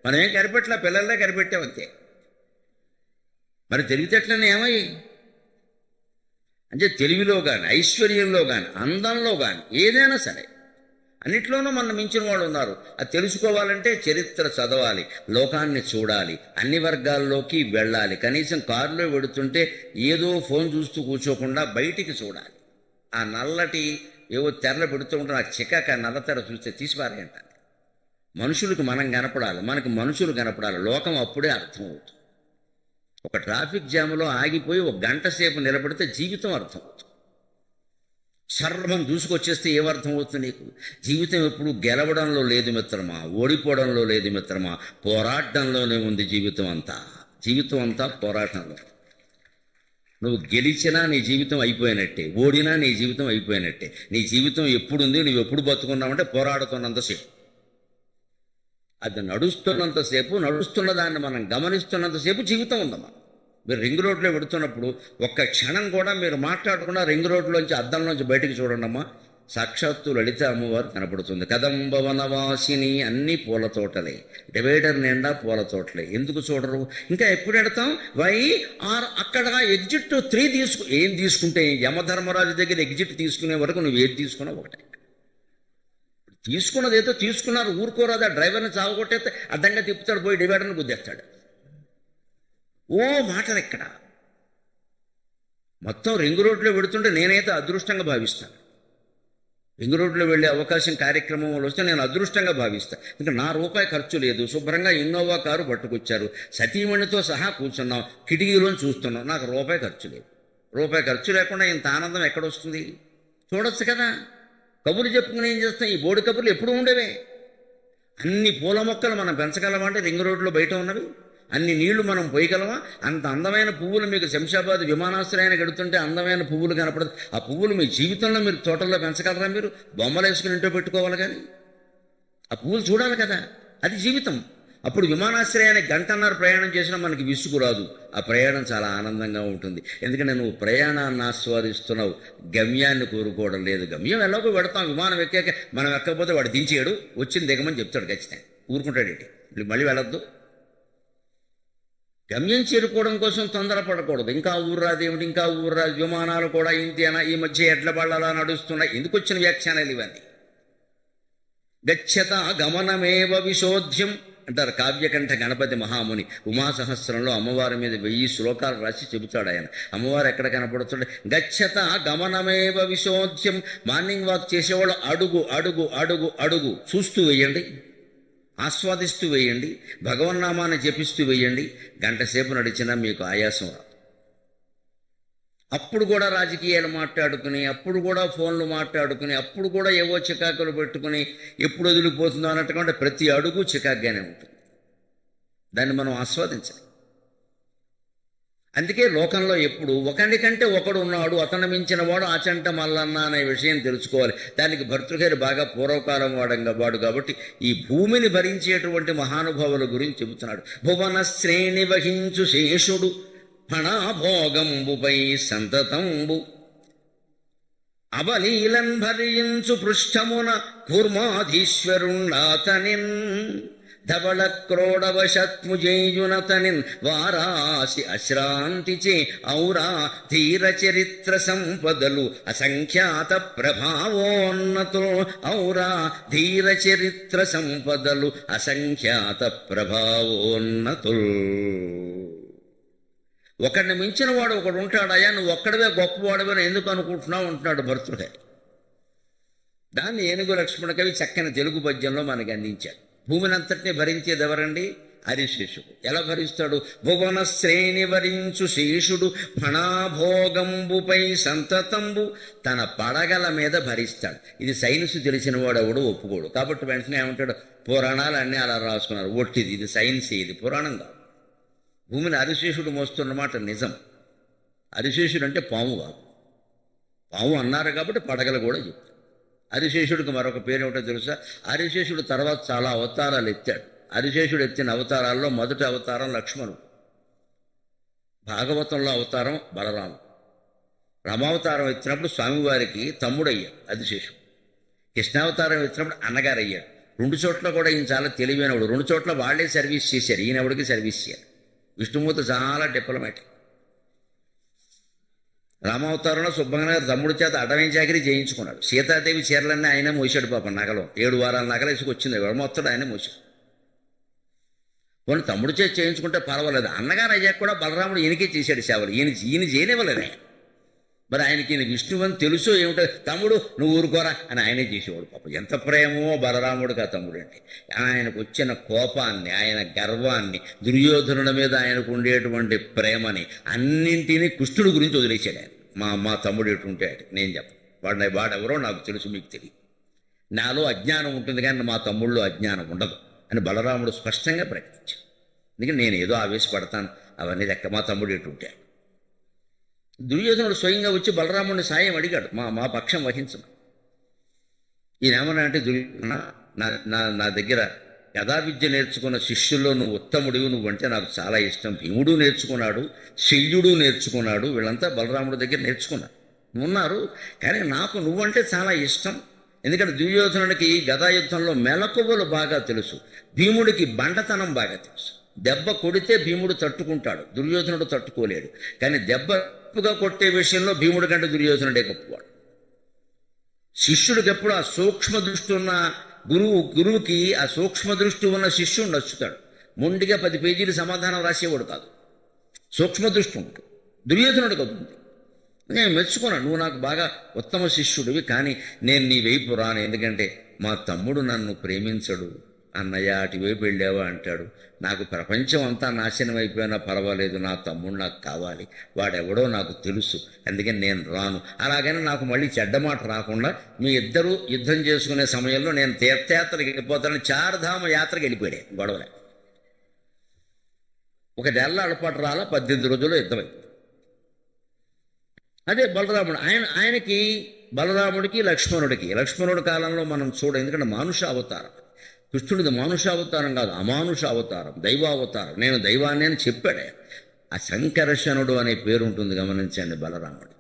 మనం ఏం కనిపెట్టలే, పిల్లలే కనిపెట్టామంతే. మరి తెలివితేటలన్నీ ఏమయ్యి? అంటే తెలివిలో కానీ, ఐశ్వర్యంలో కానీ, అందంలో కానీ, ఏదైనా సరే అన్నిట్లోనూ మనం మించిన వాళ్ళు ఉన్నారు. అది తెలుసుకోవాలంటే చరిత్ర చదవాలి, లోకాన్ని చూడాలి, అన్ని వర్గాల్లోకి వెళ్ళాలి. కనీసం కారులో వెడుతుంటే ఏదో ఫోన్ చూస్తూ కూర్చోకుండా బయటికి చూడాలి. ఆ నల్లటి ఏవో తెరలు పెడుతూ ఉంటే నాకు చికాక నల్ల తెర చూస్తే తీసిపారేంటాను. మనుషులకు మనం కనపడాలి, మనకి మనుషులు కనపడాలి. లోకం అప్పుడే అర్థమవుతుంది. ఒక ట్రాఫిక్ జామ్లో ఆగిపోయి ఒక గంట సేపు నిలబడితే జీవితం అర్థమవుతుంది. సర్వం దూసుకొచ్చేస్తే ఏమర్థం అవుతుంది నీకు? జీవితం ఎప్పుడు గెలవడంలో లేదు మిత్రమా, ఓడిపోవడంలో లేదు మిత్రమా, పోరాటంలోనే ఉంది జీవితం అంతా. జీవితం అంతా పోరాటంలో. నువ్వు గెలిచినా నీ జీవితం అయిపోయినట్టే, ఓడినా నీ జీవితం అయిపోయినట్టే. నీ జీవితం ఎప్పుడుంది, నువ్వు ఎప్పుడు బతుకున్నావంటే పోరాడుతున్నంతసేపు. అది నడుస్తున్నంతసేపు, నడుస్తున్న దాన్ని మనం గమనిస్తున్నంతసేపు జీవితం ఉందమ్మా. మీరు రింగ్ రోడ్లో పెడుతున్నప్పుడు ఒక్క క్షణం కూడా మీరు మాట్లాడకుండా రింగ్ రోడ్లోంచి అద్దంలోంచి బయటికి చూడండమ్మా. సాక్షాత్తు లలిత అమ్మవారు కనపడుతుంది. కదంబవనవాసిని, అన్ని పూల తోటలే, డివైడర్ నిండా పూల తోటలే. ఎందుకు చూడరు? ఇంకా ఎప్పుడు పెడతాం? అక్కడ ఎగ్జిట్ 3 ఏం తీసుకుంటే యమధర్మరాజు దగ్గర ఎగ్జిట్ తీసుకునే వరకు నువ్వు ఏది తీసుకున్నావు ఒకటే. తీసుకున్నది ఏదో తీసుకున్నారు, ఊరుకోరాదా? డ్రైవర్ని చావగొట్టేస్తే అడ్డంగా తిప్పుతాడు, పోయి డివైడర్ని గుద్దేస్తాడు. ఓ మాటలు ఎక్కడ? మొత్తం రింగ్ రోడ్లో పెడుతుంటే నేనైతే అదృష్టంగా భావిస్తాను. రింగ్ రోడ్లో వెళ్ళే అవకాశం కార్యక్రమంలో వస్తే నేను అదృష్టంగా భావిస్తాను. ఇంకా నా రూపాయి ఖర్చు లేదు, శుభ్రంగా ఇన్నోవా కారు పట్టుకొచ్చారు, సతీమణితో సహా కూర్చున్నాం, కిటికీలోని చూస్తున్నాం, నాకు రూపాయి ఖర్చు లేదు. రూపాయి ఖర్చు లేకుండా ఇంత ఆనందం ఎక్కడొస్తుంది? చూడొచ్చు కదా. కబుర్లు చెప్పుకుని ఏం చేస్తాం? ఈ బోడి కబుర్లు ఎప్పుడు ఉండేవే. అన్ని పూల మొక్కలు మనం పెంచగలమంటే రింగ్ రోడ్లో బయట ఉన్నవి, అన్ని నీళ్లు మనం పోయగలమా? అంత అందమైన పువ్వులు మీకు శంషాబాద్ విమానాశ్రయానికి ఎడుతుంటే అందమైన పువ్వులు కనపడదు. ఆ పువ్వులు మీ జీవితంలో మీరు తోటల్లో పెంచగలరా? మీరు బొమ్మలు వేసుకుని ఇంట్లో పెట్టుకోవాలి, కానీ ఆ పువ్వులు చూడాలి కదా. అది జీవితం. అప్పుడు విమానాశ్రయానికి 1.5 గంట ప్రయాణం చేసినా మనకి విసుగు రాదు. ఆ ప్రయాణం చాలా ఆనందంగా ఉంటుంది. ఎందుకంటే నువ్వు ప్రయాణాన్ని ఆస్వాదిస్తున్నావు, గమ్యాన్ని కోరుకోవడం లేదు. గమ్యం ఎలాగో పెడతాం, విమానం ఎక్కాక మనం ఎక్కకపోతే వాడు దించేయడు, వచ్చింది దిగమని చెప్తాడు, ఖచ్చితంగా ఊరుకుంటాడేంటి, మళ్ళీ వెళ్ళొద్దు. గమ్యం చేరుకోవడం కోసం తొందరపడకూడదు. ఇంకా ఊరు రాదు ఏమిటి, ఇంకా ఊరు రాదు, విమానాలు కూడా ఇంతేనా, ఈ మధ్య ఎడ్ల బళ్ళలా నడుస్తున్నాయి. ఎందుకు వచ్చిన వ్యాఖ్యానాలు ఇవన్నీ? గచ్చత గమనమేవ విశోధ్యం అంటారు కావ్యకంఠ గణపతి మహాముని. ఉమాసహస్రంలో అమ్మవారి మీద 1000 శ్లోకాలు రాసి చెబుతాడు ఆయన. అమ్మవారు ఎక్కడ కనపడుతుంటే గచ్చత గమనమేవ విశోధ్యం. మార్నింగ్ వాక్ చేసేవాళ్ళు అడుగు అడుగు అడుగు అడుగు చూస్తూ వేయండి, ఆస్వాదిస్తూ వేయండి, భగవన్నామాన్ని జపిస్తూ వేయండి. 1 గంట సేపు నడిచినా మీకు ఆయాసం రాదు. అప్పుడు కూడా రాజకీయాలు మాట్లాడుకుని, అప్పుడు కూడా ఫోన్లు మాట్లాడుకుని, అప్పుడు కూడా ఏవో చికాకులు పెట్టుకుని ఎప్పుడు వదిలిపోతుందో అన్నట్టుగా ప్రతి అడుగు చికాకుగానే ఉంటుంది. దాన్ని మనం ఆస్వాదించాలి. అందుకే లోకంలో ఎప్పుడు ఒకరికంటే ఒకడు ఉన్నాడు, అతను మించిన వాడు ఆచంట మల్లన్న అనే విషయం తెలుసుకోవాలి. దానికి భర్తృగారు బాగా పూర్వకాలం వాడు కాబట్టి ఈ భూమిని భరించేటువంటి మహానుభావుల గురించి చెబుతున్నాడు. భువన శ్రేణి వహించు శేషుడు ఫణాభోగంబుపై సంతతంబు అవలీలన్ భరించు పృష్ఠమున కూర్మాధీశ్వరుండాతనిన్ ధవళ క్రోడవశత్ముజేయునతనిన్ వారాసి అశ్రాంతిచే ఔరా ధీర చరిత్ర సంపదలు అసంఖ్యాత ప్రభావోన్నతులు. ఔరా ధీర చరిత్ర సంపదలు అసంఖ్యాత ప్రభావోన్నతులు. ఒకడిని మించిన వాడు ఒకడు ఉంటాడయా, నువ్వు ఒక్కడవే గొప్పవాడవని ఎందుకు అనుకుంటున్నావు అంటున్నాడు భర్తృగారు. దాన్ని ఏనుగు లక్ష్మణ కవి చక్కని తెలుగు పద్యంలో మనకి అందించాడు. భూమిని అంతటినీ భరించేది ఎవరండి? హరిశేషుడు. ఎలా భరిస్తాడు? భువన శ్రేణి వరించు శేషుడు ఫణాభోగంబుపై సంతతంబు. తన పడగల మీద భరిస్తాడు. ఇది సైన్స్ తెలిసిన వాడు ఎవడు ఒప్పుకోడు. కాబట్టి వెంటనే ఏమంటాడు? పురాణాలు అన్నీ అలా రాసుకున్నారు. ఒట్టిది, ఇది సైన్స్, ఇది పురాణం కాదు. భూమిని హరిశేషుడు మోస్తున్నమాట నిజం. హరిశేషుడు అంటే పాము కాదు. పాము అన్నారు కాబట్టి పడగలు కూడా చెప్తాడు. హరిశేషుడికి మరొక పేరు ఏమిటో తెలుసా? హరిశేషుడు తర్వాత చాలా అవతారాలు ఎత్తాడు. హరిశేషుడు ఎత్తిన అవతారాల్లో మొదటి అవతారం లక్ష్మణుడు, భాగవతంలో అవతారం బలరాముడు, రామావతారం ఎత్తినప్పుడు స్వామివారికి తమ్ముడయ్యాడు హరిశేషుడు, కృష్ణావతారం ఎత్తినప్పుడు అన్నగారు అయ్యాడు. 2 చోట్ల కూడా ఈయన చాలా తెలివైనవాడు. 2 చోట్ల వాళ్లే సర్వీస్ చేశారు, ఈయనవుడికి సర్వీస్ చేయాలి. విష్ణుమూర్తి చాలా డిప్లొమాటిక్. రామావతారంలో సుబ్బయ్య గారు తమ్ముడి చేత అటవీ చాకరీ చేయించుకున్నాడు. సీతాదేవి చీరలన్నీ ఆయనే మోసాడు పాపం, నగలు 7 వారాల నగలు వేసుకొచ్చింది, మొత్తం ఆయనే మోసాడు. కొన్ని తమ్ముడు చేతి చేయించుకుంటే పర్వాలేదు, అన్నగారు అయ్యాక కూడా బలరాముడు ఈయనకే చేశాడు సేవలు, ఈయన చేయనివ్వలేదు. మరి ఆయనకి ఈయన విష్ణువు అని తెలుసో ఏమిటో, తమ్ముడు నువ్వు ఊరుకోరా అని ఆయనే చేసేవాడు పాపం. ఎంత ప్రేమో బలరాముడికి ఆ తమ్ముడు అంటే. ఆయనకు వచ్చిన కోపాన్ని, ఆయన గర్వాన్ని, దుర్యోధనుల మీద ఆయనకు ఉండేటువంటి ప్రేమని అన్నింటినీ కృష్ణుడి గురించి వదిలేశాడు ఆయన. మా తమ్ముడు ఎటుంటే నేను చెప్పను, వాడెవరో నాకు తెలుసు, మీకు తెలియదు. నాలో అజ్ఞానం ఉంటుంది కానీ మా తమ్ముళ్ళు అజ్ఞానం ఉండదు అని బలరాముడు స్పష్టంగా ప్రకటించాడు. ఎందుకంటే నేను ఏదో ఆవేశపడతాను, అవన్నీ లెక్క, మా తమ్ముడు ఎటుంటాడు. దుర్యోధనుడు స్వయంగా వచ్చి బలరాముడిని సాయం అడిగాడు, మా పక్షం వహించను. ఈయనేమన్నా అంటే, దుర్యోధన నా దగ్గర గదా విద్య నేర్చుకున్న శిష్యుల్లో నువ్వు ఉత్తముడివి, నువ్వంటే నాకు చాలా ఇష్టం. భీముడు నేర్చుకున్నాడు, శల్యుడు నేర్చుకున్నాడు, వీళ్ళంతా బలరాముడి దగ్గర నేర్చుకున్నారు ఉన్నారు. కానీ నాకు నువ్వంటే చాలా ఇష్టం. ఎందుకంటే దుర్యోధనుడికి గదా యుద్ధంలో మెలకువలు బాగా తెలుసు, భీముడికి బండతనం బాగా తెలుసు. దెబ్బ కొడితే భీముడు తట్టుకుంటాడు, దుర్యోధనుడు తట్టుకోలేడు. కానీ దెబ్బగా కొట్టే విషయంలో భీముడి కంటే దుర్యోధనుడే గొప్పవాడు. శిష్యుడికి ఎప్పుడు ఆ సూక్ష్మ దృష్టి ఉన్న గురువుకి ఆ సూక్ష్మ దృష్టి ఉన్న శిష్యుడు నచ్చుతాడు. మొండిగా 10 పేజీలు సమాధానం రాసేవాడు కాదు, సూక్ష్మ దృష్టి ఉంటుంది. దుర్యోధనుడికి అవుతుంది. నేను మెచ్చుకున్నాను, నువ్వు నాకు బాగా ఉత్తమ శిష్యుడివి, కానీ నేను నీ వైపు రాను. ఎందుకంటే మా తమ్ముడు నన్ను ప్రేమించడు. అన్నయ్య అటువైపు వెళ్ళావా అంటాడు. నాకు ప్రపంచం అంతా నాశనం అయిపోయినా పర్వాలేదు, నా తమ్ముడు నాకు కావాలి, వాడెవడో నాకు తెలుసు, అందుకని నేను రాను. అలాగని నాకు మళ్ళీ చెడ్డమాట రాకుండా మీ ఇద్దరూ యుద్ధం చేసుకునే సమయంలో నేను తీర్థయాత్రకి వెళ్ళిపోతానని చార్ధామ యాత్రకి వెళ్ళిపోయాడు. గొడవలే 1 నెల అడపాటు రాలా, 18 రోజుల్లో యుద్ధమైంది. అదే బలరాముడు, ఆయనకి బలరాముడికి లక్ష్మణుడి కాలంలో మనం ఎందుకంటే మానుష అవతారం, కృష్ణుడిది మానుషావతారం కాదు, అమానుష అవతారం, దైవావతారం. నేను దైవాన్ని అని చెప్పాడే. ఆ సంకర్షణుడు అనే పేరు ఉంటుంది, గమనించండి బలరాముడికి.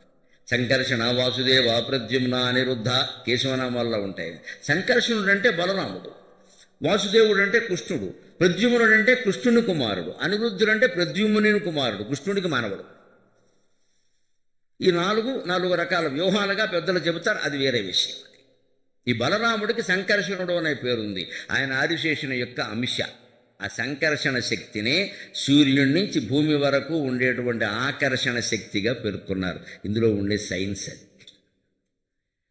సంకర్షణ, వాసుదేవ, ప్రద్యుమ్న, అనిరుద్ధ కేశవనామాల్లో ఉంటాయి. సంకర్షణుడు అంటే బలరాముడు, వాసుదేవుడు అంటే కృష్ణుడు, ప్రద్యుమ్నుడు అంటే కృష్ణుని కుమారుడు, అనిరుద్ధుడు అంటే ప్రద్యుమ్నుని కుమారుడు, కృష్ణుడికి మానవుడు. ఈ 4 రకాల వ్యూహాలుగా పెద్దలు చెబుతారు, అది వేరే విషయం. ఈ బలరాముడికి సంకర్షణుడు అనే పేరుంది. ఆయన ఆదిశేషుని యొక్క అంశ. ఆ సంకర్షణ శక్తిని సూర్యుడి నుంచి భూమి వరకు ఉండేటువంటి ఆకర్షణ శక్తిగా పేర్కొన్నారు. ఇందులో ఉండే సైన్స్ అది.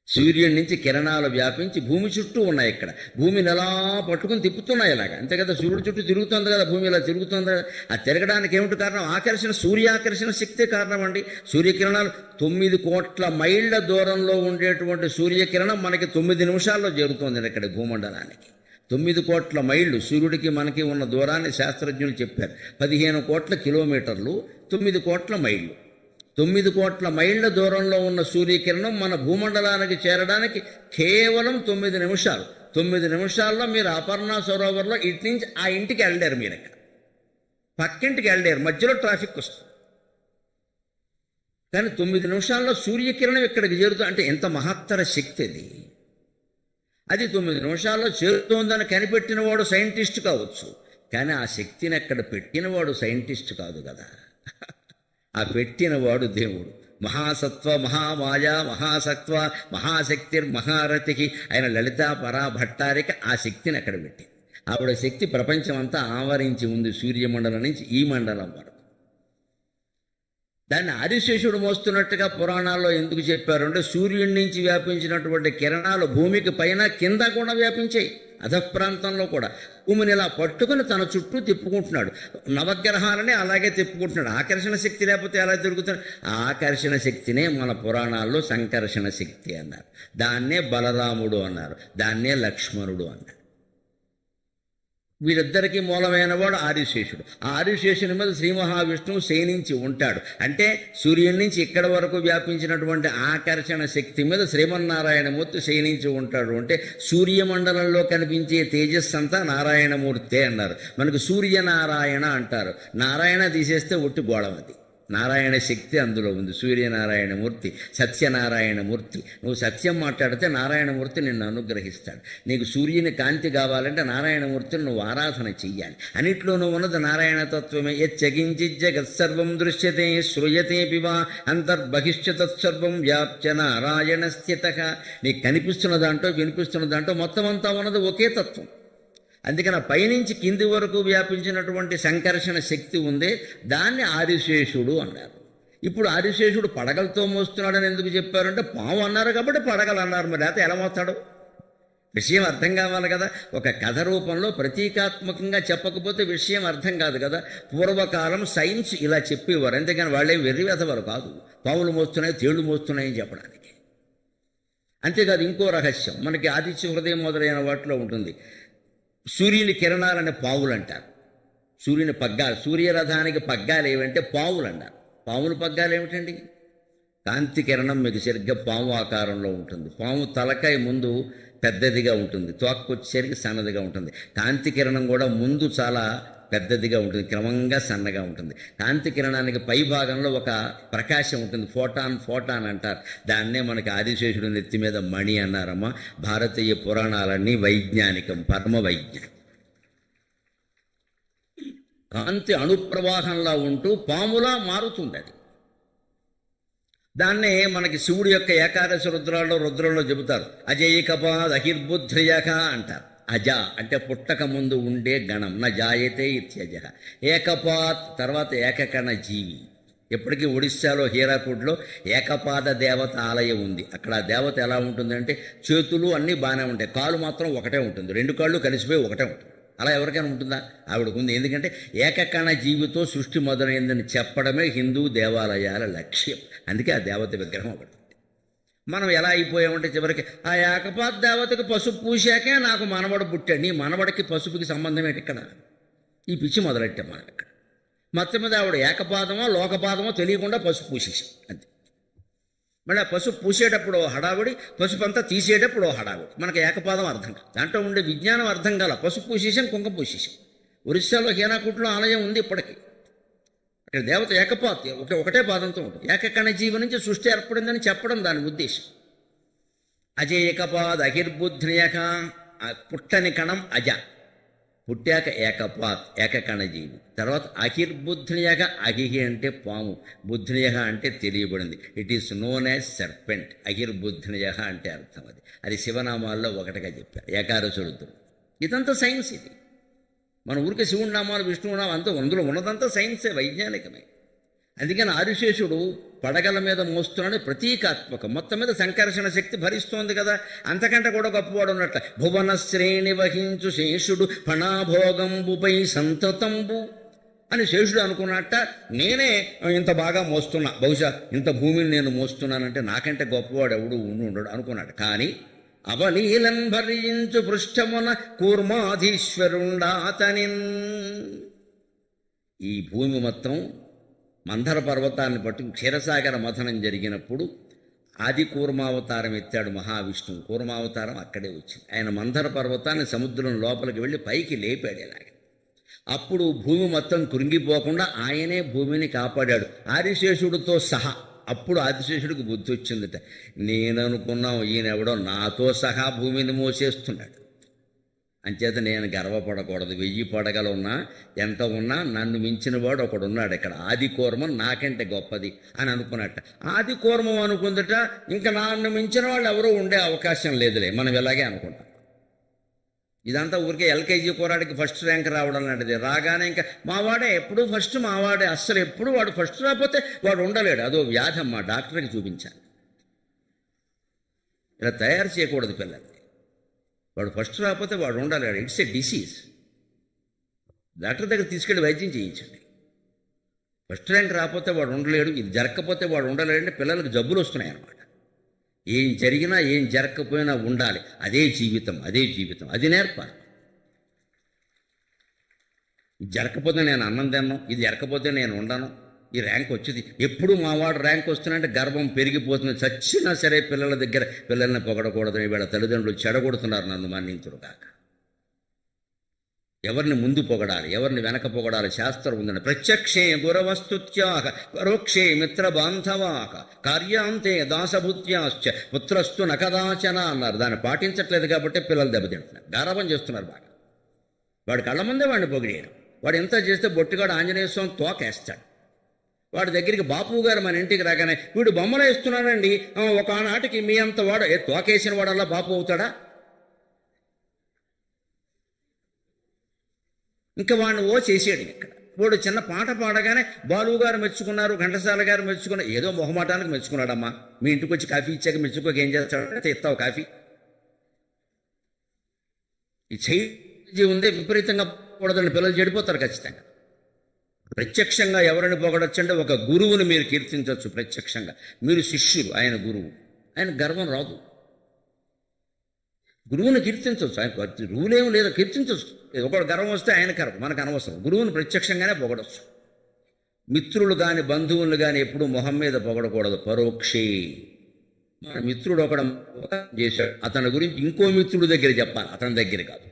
సూర్యుడి నుంచి కిరణాలు వ్యాపించి భూమి చుట్టూ ఉన్నాయి. ఇక్కడ భూమిని ఎలా పట్టుకుని తిప్పుతున్నాయి ఇలాగా, అంతే కదా. సూర్యుడి చుట్టూ తిరుగుతుంది కదా, భూమి ఇలా తిరుగుతుంది కదా. ఆ తిరగడానికి ఏమిటి కారణం? ఆకర్షణ, సూర్యాకర్షణ శక్తే కారణం అండి. సూర్యకిరణాలు 9 కోట్ల మైళ్ళ దూరంలో ఉండేటువంటి సూర్యకిరణం మనకి 9 నిమిషాల్లో చేరుతుంది ఇక్కడ భూమండలానికి. 9 కోట్ల మైళ్ళు సూర్యుడికి మనకి ఉన్న దూరాన్ని శాస్త్రజ్ఞులు చెప్పారు. 15 కోట్ల కిలోమీటర్లు, 9 కోట్ల మైళ్ళు. 9 కోట్ల మైళ్ళ దూరంలో ఉన్న సూర్యకిరణం మన భూమండలానికి చేరడానికి కేవలం 9 నిమిషాలు. 9 నిమిషాల్లో మీరు అపర్ణ సరోవర్లో ఇటు నుంచి ఆ ఇంటికి వెళ్ళారు. మీరు ఇక్కడ పక్కింటికి వెళ్ళారు, మధ్యలో ట్రాఫిక్ వస్తుంది. కానీ 9 నిమిషాల్లో సూర్యకిరణం ఇక్కడికి చేరుతుంది. అంటే ఎంత మహత్తర శక్తి అది. అది 9 నిమిషాల్లో చేరుతోందని కనిపెట్టినవాడు సైంటిస్ట్ కావచ్చు, కానీ ఆ శక్తిని అక్కడ పెట్టినవాడు సైంటిస్ట్ కాదు కదా. ఆ పెట్టినవాడు దేవుడు. మహాసత్వ, మహామాయ, మహాసత్వ, మహాశక్తిర్మహారథికి ఆయన లలితా పరాభట్టారిక ఆ శక్తిని అక్కడ పెట్టింది. ఆవిడ శక్తి ప్రపంచం అంతా ఆవరించి ఉంది, సూర్యమండలం నుంచి ఈ మండలం వరకు. దాన్ని ఆదిశేషుడు మోస్తున్నట్టుగా పురాణాల్లో ఎందుకు చెప్పారు అంటే, సూర్యుడి నుంచి వ్యాపించినటువంటి కిరణాలు భూమికి పైన కింద కూడా వ్యాపించాయి. అధఃప్రాంతంలో కూడా భూమిని ఇలా పట్టుకుని తన చుట్టూ తిప్పుకుంటున్నాడు. నవగ్రహాలని అలాగే తిప్పుకుంటున్నాడు. ఆకర్షణ శక్తి లేకపోతే ఎలా తిరుగుతున్నాడు? ఆ ఆకర్షణ శక్తినే మన పురాణాల్లో సంకర్షణ శక్తి అన్నారు. దాన్నే బలరాముడు అన్నారు, దాన్నే లక్ష్మణుడు అన్నారు. వీరిద్దరికీ మూలమైన వాడు ఆదిశేషుడు. ఆ ఆదిశేషుని మీద శ్రీ మహావిష్ణువు శయనించి ఉంటాడు. అంటే సూర్యుడి నుంచి ఇక్కడ వరకు వ్యాపించినటువంటి ఆకర్షణ శక్తి మీద శ్రీమన్నారాయణమూర్తి శయనించి ఉంటాడు. అంటే సూర్యమండలంలో కనిపించే తేజస్సు అంతా నారాయణమూర్తే అన్నారు. మనకు సూర్యనారాయణ అంటారు. నారాయణ తీసేస్తే ఒట్టి గోళం అది. నారాయణ శక్తి అందులో ఉంది. సూర్యనారాయణమూర్తి, సత్యనారాయణమూర్తి. నువ్వు సత్యం మాట్లాడితే నారాయణమూర్తి నిన్ను అనుగ్రహిస్తాడు. నీకు సూర్యుని కాంతి కావాలంటే నారాయణమూర్తిని నువ్వు ఆరాధన చెయ్యాలి. అన్నిట్లోనూ ఉన్నది నారాయణతత్వమే. యచ్చకించిత్ జగత్సర్వం దృశ్యతే శ్రూయతే పివా అంతర్బహిష్య తత్సర్వం వ్యాప్య నారాయణ స్థితః. నీకు కనిపిస్తున్న దాంట్లో వినిపిస్తున్న దాంట్లో మొత్తం అంతా ఉన్నది ఒకే తత్వం. అందుకని పైనుంచి కింది వరకు వ్యాపించినటువంటి సంకర్షణ శక్తి ఉందే, దాన్ని ఆదిశేషుడు అన్నారు. ఇప్పుడు ఆదిశేషుడు పడగలతో మోస్తున్నాడని ఎందుకు చెప్పారంటే పాము అన్నారు కాబట్టి పడగలు అన్నారు. మరి అయితే ఎలా మోస్తాడు? విషయం అర్థం కావాలి కదా. ఒక కథ రూపంలో ప్రతీకాత్మకంగా చెప్పకపోతే విషయం అర్థం కాదు కదా. పూర్వకాలం సైన్స్ ఇలా చెప్పేవారు, అంతేగాని వాళ్ళేం వెర్రివేతవారు కాదు. పాములు మోస్తున్నాయి, తేళ్లు మోస్తున్నాయని చెప్పడానికి. అంతేకాదు, ఇంకో రహస్యం మనకి ఆదిత్య హృదయం మొదలైన వాటిలో ఉంటుంది. సూర్యుని కిరణాలని పావులు అంటారు. సూర్యుని పగ్గాలు, సూర్యరథానికి పగ్గాలు ఏమంటే పావులు అన్నారు. పాముల పగ్గాలు ఏమిటండి? కాంతి కిరణం మీకు సరిగ్గా పాము ఆకారంలో ఉంటుంది. పాము తలకాయ ముందు పెద్దదిగా ఉంటుంది, తోక్కొచ్చేసరికి సన్నదిగా ఉంటుంది. కాంతి కిరణం కూడా ముందు చాలా పెద్దదిగా ఉంటుంది, క్రమంగా సన్నగా ఉంటుంది. కాంతి కిరణానికి పై భాగంలో ఒక ప్రకాశం ఉంటుంది, ఫోటాన్ అంటారు. దాన్నే మనకి ఆదిశేషుడు నెత్తి మీద మణి అన్నారమ్మా. భారతీయ పురాణాలన్నీ వైజ్ఞానికం, పరమ వైజ్ఞానికం. కాంతి అణుప్రవాహంలా ఉంటూ పాములా మారుతుంది అది. దాన్నే మనకి శివుడి యొక్క ఏకాదశి రుద్రంలో చెబుతారు. అజైకపాద్ అహిర్బుద్ధ్రియక అంటారు. అజ అంటే పుట్టక ముందు ఉండే గణం, న జాయతే ఇత్యజ. ఏకపాత్ తర్వాత ఏకకణ జీవి. ఎప్పటికీ ఒడిస్సాలో హీరాకుడ్లో ఏకపాద దేవత ఆలయం ఉంది. అక్కడ ఆ దేవత ఎలా ఉంటుందంటే చేతులు అన్నీ బాగానే ఉంటాయి, కాలు మాత్రం ఒకటే ఉంటుంది. రెండు కాళ్ళు కలిసిపోయి ఒకటే ఉంటుంది. అలా ఎవరికైనా ఉంటుందా? ఆవిడకు ఉంది. ఎందుకంటే ఏకకణ జీవితో సృష్టి మొదలైందని చెప్పడమే హిందూ దేవాలయాల లక్ష్యం. అందుకే ఆ దేవత విగ్రహం ఒకటి. మనం ఎలా అయిపోయామంటే చివరికి ఆ ఏకపాద దేవతకి పసుపు పూసాకే నాకు మనవడు పుట్టాడు. నీ మనవడికి పసుపుకి సంబంధం ఏంటి ఇక్కడ? ఈ పిచ్చి మొదలెట్టాం మనం ఇక్కడ. మొత్తం మీద ఆవిడ ఏకపాదమో లోకపాదమో తెలియకుండా పసుపు పూసేసాం అంతే. మళ్ళీ ఆ పసుపు పూసేటప్పుడు హడావుడి, పసుపు అంతా తీసేటప్పుడు హడావుడి. మనకు ఏకపాదం అర్థం కాదు, దాంట్లో ఉండే విజ్ఞానం అర్థం కాల. పసుపు పూసేసాం, కుంకుమ పూసేసాం. ఒరిస్సాలో హీరాకుట్లో ఆలయం ఉంది ఇప్పటికీ. అక్కడ దేవత ఏకపాత ఒకటే పాదంతో ఉంటుంది. ఏకకణ జీవి నుంచి సృష్టి ఏర్పడిందని చెప్పడం దాని ఉద్దేశం. అజేయకపాద్ అహిర్బుద్ధ్రియక, పుట్టని కణం అజ, పుట్టాక ఏకపాత్ ఏకకణ జీవి. తర్వాత అహిర్బుద్ధ్రియక, అహిహి అంటే పాము, బుద్ధ్రియక అంటే తెలియబడింది. It is known as serpent. అహిర్బుద్ధ్రియక అంటే అర్థం అది. అది శివనామాల్లో ఒకటిగా చెప్పారు ఏకాదశుడు. ఇదంతా సైన్స్. ఇది మన ఊరికి శివుడి నామాలు విష్ణువు నామం అంతా అందులో ఉన్నదంతా సైన్సే, వైజ్ఞానికమే. అందుకని ఆదిశేషుడు పడగల మీద మోస్తున్నాడు, ప్రతీకాత్మకం. మొత్తం మీద సంకర్షణ శక్తి భరిస్తోంది కదా. అంతకంటే కూడా గొప్పవాడు ఉన్నట్ల. భువన శ్రేణి వహించు శేషుడు ఫణాభోగంబుపై సంతతంబు అని శేషుడు అనుకున్నట్ట. నేనే ఇంత బాగా మోస్తున్నా, బహుశా ఇంత భూమిని నేను మోస్తున్నానంటే నాకంటే గొప్పవాడు ఎవడు ఉండడు అనుకున్నాడు. కానీ అవలీలన్ భరించు పృష్ఠమున కూర్మాధీశ్వరుండాతనిన్. ఈ భూమి మొత్తం మందర పర్వతాన్ని పట్టు క్షీరసాగర మథనం జరిగినప్పుడు ఆది కూర్మావతారం ఎత్తాడు మహావిష్ణువు. కూర్మావతారం అక్కడే వచ్చింది. ఆయన మందర పర్వతాన్ని సముద్రం లోపలికి వెళ్ళి పైకి లేపాడు ఇలాగ. అప్పుడు భూమి మొత్తం కృంగిపోకుండా ఆయనే భూమిని కాపాడాడు ఆదిశేషుడితో సహా. అప్పుడు ఆదిశేషుడికి బుద్ధి వచ్చిందట. నేను అనుకున్నాం ఈయనెవడో నాతో సహా భూమిని మోసేస్తున్నాడు, అంచేత నేను గర్వపడకూడదు. 1000 పడగలున్నా ఎంత ఉన్నా నన్ను మించిన వాడు ఒకడున్నాడు ఇక్కడ, ఆది కూర్మం నాకంటే గొప్పది అని అనుకున్నట్ట. ఆది కూర్మం అనుకుందట, ఇంకా నన్ను మించిన వాళ్ళు ఎవరూ ఉండే అవకాశం లేదులే, మనం ఇలాగే అనుకుంటాం. ఇదంతా ఊరికే ఎల్కేజీ కూరాడికి ఫస్ట్ ర్యాంక్ రావడం లాంటిది. రాగానే ఇంకా మావాడే, ఎప్పుడు ఫస్ట్ మావాడే, అస్సలు ఎప్పుడు వాడు ఫస్ట్ రాకపోతే వాడు ఉండలేడు. అదో వ్యాధి అమ్మా, డాక్టర్కి చూపించాలి. ఇలా తయారు చేయకూడదు పిల్లల్ని. వాడు ఫస్ట్ రాకపోతే వాడు ఉండలేడు, ఇట్స్ ఏ డిసీజ్. డాక్టర్ దగ్గర తీసుకెళ్ళి వైద్యం చేయించండి. ఫస్ట్ ర్యాంక్ రాకపోతే వాడు ఉండలేడు, ఇది జరగకపోతే వాడు ఉండలేడు అంటే పిల్లలకు జబ్బులు వస్తున్నాయి అన్నమాట. ఏం జరిగినా ఏం జరగకపోయినా ఉండాలి, అదే జీవితం, అదే జీవితం, అది నేర్పాలి. ఇది జరగకపోతే నేను అన్నం తిన్నాను, ఇది జరగకపోతే నేను ఉండను, ఈ ర్యాంక్ వచ్చింది, ఎప్పుడు మావాడు ర్యాంక్ వస్తుందంటే గర్వం పెరిగిపోతుంది. చచ్చినా సరే పిల్లల దగ్గర పిల్లల్ని పొగడకూడదని వీళ్ళ తల్లిదండ్రులు చెడగొడుతున్నారు, నన్ను మన్నించురు కాక. ఎవరిని ముందు పొగడాలి, ఎవరిని వెనక పొగడాలి శాస్త్రం ఉందండి. ప్రత్యక్షే గురవస్తుత్యాహ పరోక్షే మిత్రబాంధవాహ కార్యాంతే దాసభూత్యాశ్చ పుత్రస్తు నకదాచన అన్నారు. దాన్ని పాటించట్లేదు కాబట్టి పిల్లలు దెబ్బతింటున్నారు, గారాబం చేస్తున్నారు బాగా. వాడి కళ్ళ ముందే వాడిని పొగిడేయడం. వాడు ఎంత చేస్తే బొట్టుగాడు ఆంజనేయ స్వామి తోకేస్తాడు. వాడి దగ్గరికి బాపు గారు మన ఇంటికి రాగానే వీడు బొమ్మలు వేస్తున్నాడండి, ఒక నాటికి మీ అంత వాడు తోకేసిన వాడల్లా బాపు అవుతాడా? ఇంకా వాడిని చేసాడు. ఇక్కడ వాడు చిన్న పాట పాడగానే బాలు గారు మెచ్చుకున్నారు, ఘంటసాల గారు మెచ్చుకున్నారు. ఏదో మొహమాటానికి మెచ్చుకున్నాడమ్మా. మీ ఇంటికి వచ్చి కాఫీ ఇచ్చాక మెచ్చుకోక ఏం చేస్తాడంటే ఇస్తావు కాఫీ. ఈ చెయ్యి ఉందే విపరీతంగా కూడదండి, పిల్లలు చెడిపోతారు ఖచ్చితంగా. ప్రత్యక్షంగా ఎవరిని పొగడొచ్చు అంటే ఒక గురువుని మీరు కీర్తించవచ్చు. ప్రత్యక్షంగా మీరు శిష్యులు, ఆయన గురువు, ఆయన గర్వం రాదు. గురువుని కీర్తించవచ్చు, ఆయన రూలేం లేదు, కీర్తించవచ్చు. ఒకడు గర్వం వస్తే ఆయన గర్వం మనకు అనవసరం. గురువుని ప్రత్యక్షంగానే పొగడవచ్చు. మిత్రులు కానీ బంధువులు కానీ ఎప్పుడూ మొహం మీద పొగడకూడదు. పరోక్షే. మన మిత్రుడు ఒకడు చేశాడు, అతని గురించి ఇంకో మిత్రుడి దగ్గర చెప్పాలి, అతని దగ్గర కాదు.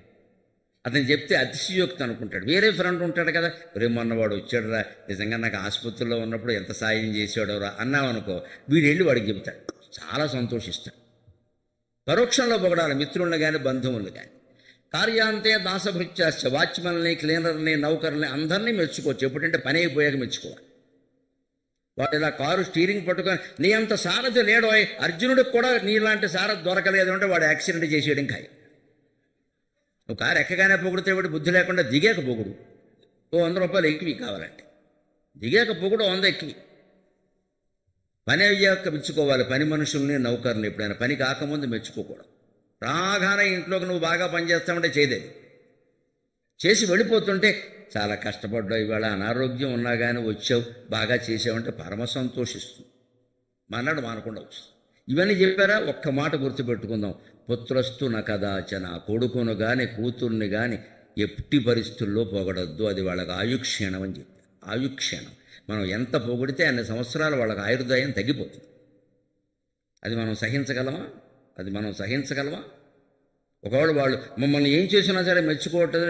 అతను చెప్తే అతిశయోక్తి అనుకుంటాడు. వేరే ఫ్రెండ్ ఉంటాడు కదా, మొన్నవాడు వచ్చాడురా, నిజంగా నాకు ఆసుపత్రిలో ఉన్నప్పుడు ఎంత సాయం చేసాడోరా అన్నామనుకో, వీడు వెళ్ళి వాడికి చెబుతాడు, చాలా సంతోషిస్తాడు. పరోక్షంలో పొగడాలి మిత్రులను కానీ బంధువులు కానీ. కార్యాంతే దాసభృత్యాశ్చ, వాచ్మెన్ని, క్లీనర్ని, నౌకర్ని అందరినీ మెచ్చుకోవచ్చు. ఎప్పుడంటే పని అయిపోయాక మెచ్చుకోవాలి. వాడు ఇలా కారు స్టీరింగ్ పట్టుకొని నీ అంత సారథి లేడో, అర్జునుడికి కూడా నీలాంటి సారథి దొరకలేదు అంటే వాడు యాక్సిడెంట్ చేసేయడం ఖాయం. నువ్వు కారు ఎక్కగానే పొగుడితే వాడు బుద్ధి లేకుండా దిగాక పొగుడు. 100 రూపాయలు ఎక్కువ కావాలంటే దిగాక పొగుడు 100 ఎక్కువ. పని అయ్యాక మెచ్చుకోవాలి పని మనుషుల్ని, నౌకర్ని. ఎప్పుడైనా పని కాకముందు మెచ్చుకోకూడదు. రాగానే ఇంట్లోకి నువ్వు బాగా పనిచేస్తామంటే చేయలేదు, చేసి వెళ్ళిపోతుంటే చాలా కష్టపడ్డావు, ఇవాళ అనారోగ్యం ఉన్నా కానీ వచ్చావు, బాగా చేసావంటే పరమ సంతోషిస్తుంది. మన్నాడు మానకుండా వస్తుంది. ఇవన్నీ చెప్పారా? ఒక్క మాట గుర్తుపెట్టుకుందాం. పుత్రస్తు నకదాచన, కొడుకును కానీ కూతుర్ని కానీ ఎట్టి పరిస్థితుల్లో పొగడద్దు. అది వాళ్ళకి ఆయుక్షీణం అని చెప్పారు. ఆయుక్షీణం. మనం ఎంత పొగిడితే అన్ని సంవత్సరాలు వాళ్ళకి ఆయుర్దాయం తగ్గిపోతుంది. అది మనం సహించగలమా? ఒకవేళ వాళ్ళు మమ్మల్ని ఏం చేసినా సరే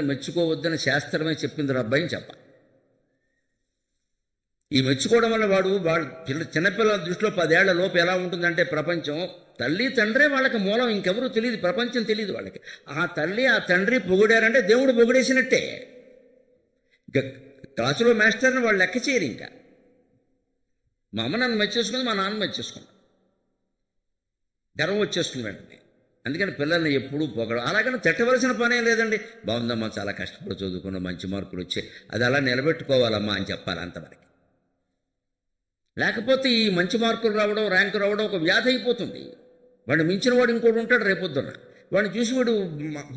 మెచ్చుకోవద్దని శాస్త్రమే చెప్పింది రబ్బాయి చెప్పాలి. ఈ మెచ్చుకోవడం వల్ల వాడు చిన్నపిల్లల దృష్టిలో 10 ఏళ్ల లోపు ఎలా ఉంటుందంటే ప్రపంచం, తల్లి తండ్రే వాళ్ళకి మూలం, ఇంకెవరూ తెలియదు, ప్రపంచం తెలియదు వాళ్ళకి. ఆ తల్లి ఆ తండ్రి పొగిడారంటే దేవుడు పొగిడేసినట్టే. ఇంకా క్లాసులో మాస్టర్ని వాళ్ళు లెక్క చేయరు. ఇంకా మా అమ్మ నన్ను మెచ్చేసుకుంది, మా నాన్న మెచ్చేసుకున్నాను, గర్వం వచ్చేస్తుంది వెంటనే. అందుకని పిల్లల్ని ఎప్పుడూ పొగడం. అలాగని తిట్టవలసిన పనే లేదండి. బాగుందమ్మా, చాలా కష్టపడి చదువుకున్న, మంచి మార్కులు వచ్చాయి, అది అలా నిలబెట్టుకోవాలమ్మా అని చెప్పాలి అంతవరకు. లేకపోతే ఈ మంచి మార్కులు రావడం, ర్యాంకు రావడం ఒక వ్యాధి అయిపోతుంది. వాడిని మించిన వాడు ఇంకోటి ఉంటాడు రేపొద్దున్న, వాడిని చూసి వాడు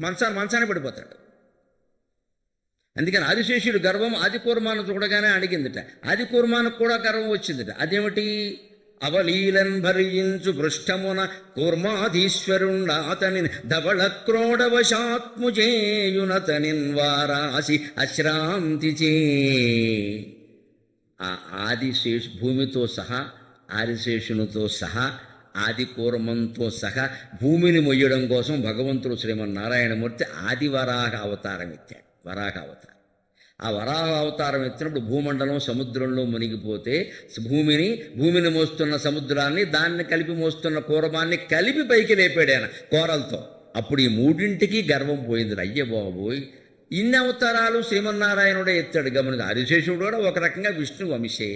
మంచాన పడిపోతాడు. అందుకని ఆదిశేషుడు గర్వం ఆదికూర్మాను చూడగానే అడిగిందిట. ఆదికూర్మానికి కూడా గర్వం వచ్చిందిట. అదేమిటి? అవలీలన్ భరించు పృష్ఠమున కూర్మాధీశ్వరుండాతని ధవళ క్రోడవశాత్ముజేయునతనిన్ వారాసి అశ్రాంతి చే. ఆ ఆదిశేషు భూమితో సహా, ఆదిశేషునితో సహా, ఆదికూర్మంతో సహా భూమిని మొయ్యడం కోసం భగవంతుడు శ్రీమన్నారాయణమూర్తి ఆదివరాహ అవతారం ఎత్తాడు. వరాహ అవతారం. ఆ వరాహ అవతారం ఎత్తినప్పుడు భూమండలం సముద్రంలో మునిగిపోతే భూమిని మోస్తున్న సముద్రాన్ని, దాన్ని కలిపి మోస్తున్న కూర్మాన్ని కలిపి పైకి లేపాడు ఆయన కోరలతో. అప్పుడు ఈ మూడింటికి గర్వం పోయింది. అయ్య బాబోయ్, ఇన్ని అవతారాలు శ్రీమన్నారాయణుడే ఎత్తాడు. గమనిక ఆదిశేషుడు కూడా ఒక రకంగా విష్ణు వంశే,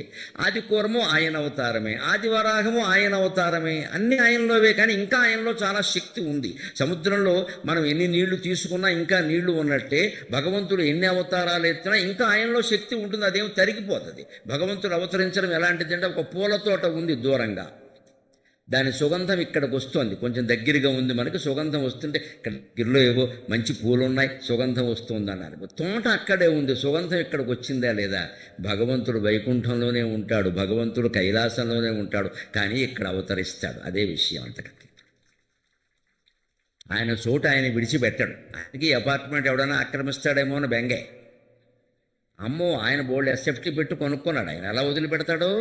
ఆది కూర్మము ఆయన అవతారమే, ఆది వరాహము ఆయన అవతారమే, అన్ని ఆయనలోవే. కానీ ఇంకా ఆయనలో చాలా శక్తి ఉంది. సముద్రంలో మనం ఎన్ని నీళ్లు తీసుకున్నా ఇంకా నీళ్లు ఉన్నట్టే భగవంతుడు ఎన్ని అవతారాలు ఎత్తినా ఇంకా ఆయనలో శక్తి ఉంటుంది, అదేం తరిగిపోతుంది. భగవంతుడు అవతరించడం ఎలాంటిదంటే ఒక పూల తోట ఉంది దూరంగా, దాని సుగంధం ఇక్కడికి వస్తుంది, కొంచెం దగ్గరగా ఉంది మనకి, సుగంధం వస్తుంటే ఇక్కడ గిరిలో ఏవో మంచి పూలు ఉన్నాయి, సుగంధం వస్తుంది అన్నారు. తోట అక్కడే ఉంది, సుగంధం ఇక్కడికి వచ్చిందా లేదా? భగవంతుడు వైకుంఠంలోనే ఉంటాడు, భగవంతుడు కైలాసంలోనే ఉంటాడు, కానీ ఇక్కడ అవతరిస్తాడు. అదే విషయం అంతకంటే. ఆయన చోట ఆయన విడిచిపెట్టాడు. ఆయనకి అపార్ట్మెంట్ ఎవడైనా ఆక్రమిస్తాడేమో అని బెంగే. అమ్మో, ఆయన బోల్డ్ ఎస్ఎఫ్టీ పెట్టి కొనుక్కున్నాడు, ఆయన ఎలా వదిలిపెడతాడో?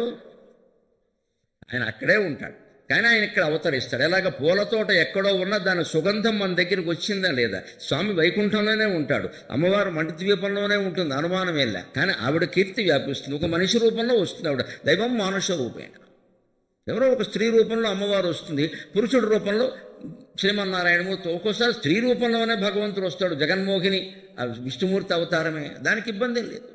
ఆయన అక్కడే ఉంటాడు. కానీ ఆయన ఇక్కడ అవతరిస్తాడు. ఎలాగ పూల తోట ఎక్కడో ఉన్న దాని సుగంధం మన దగ్గరికి వచ్చిందా లేదా? స్వామి వైకుంఠంలోనే ఉంటాడు, అమ్మవారు మంటిద్వీపంలోనే ఉంటుంది, అనుమానం వెళ్ళా. కానీ ఆవిడ కీర్తి వ్యాపిస్తుంది, ఒక మనిషి రూపంలో వస్తుంది ఆవిడ. దైవం మానుష రూపేణ, ఎవరో ఒక స్త్రీ రూపంలో అమ్మవారు వస్తుంది, పురుషుడి రూపంలో శ్రీమన్నారాయణమూర్తి, ఒక్కోసారి స్త్రీ రూపంలోనే భగవంతుడు వస్తాడు. జగన్మోహిని విష్ణుమూర్తి అవతారమే, దానికి ఇబ్బంది లేదు.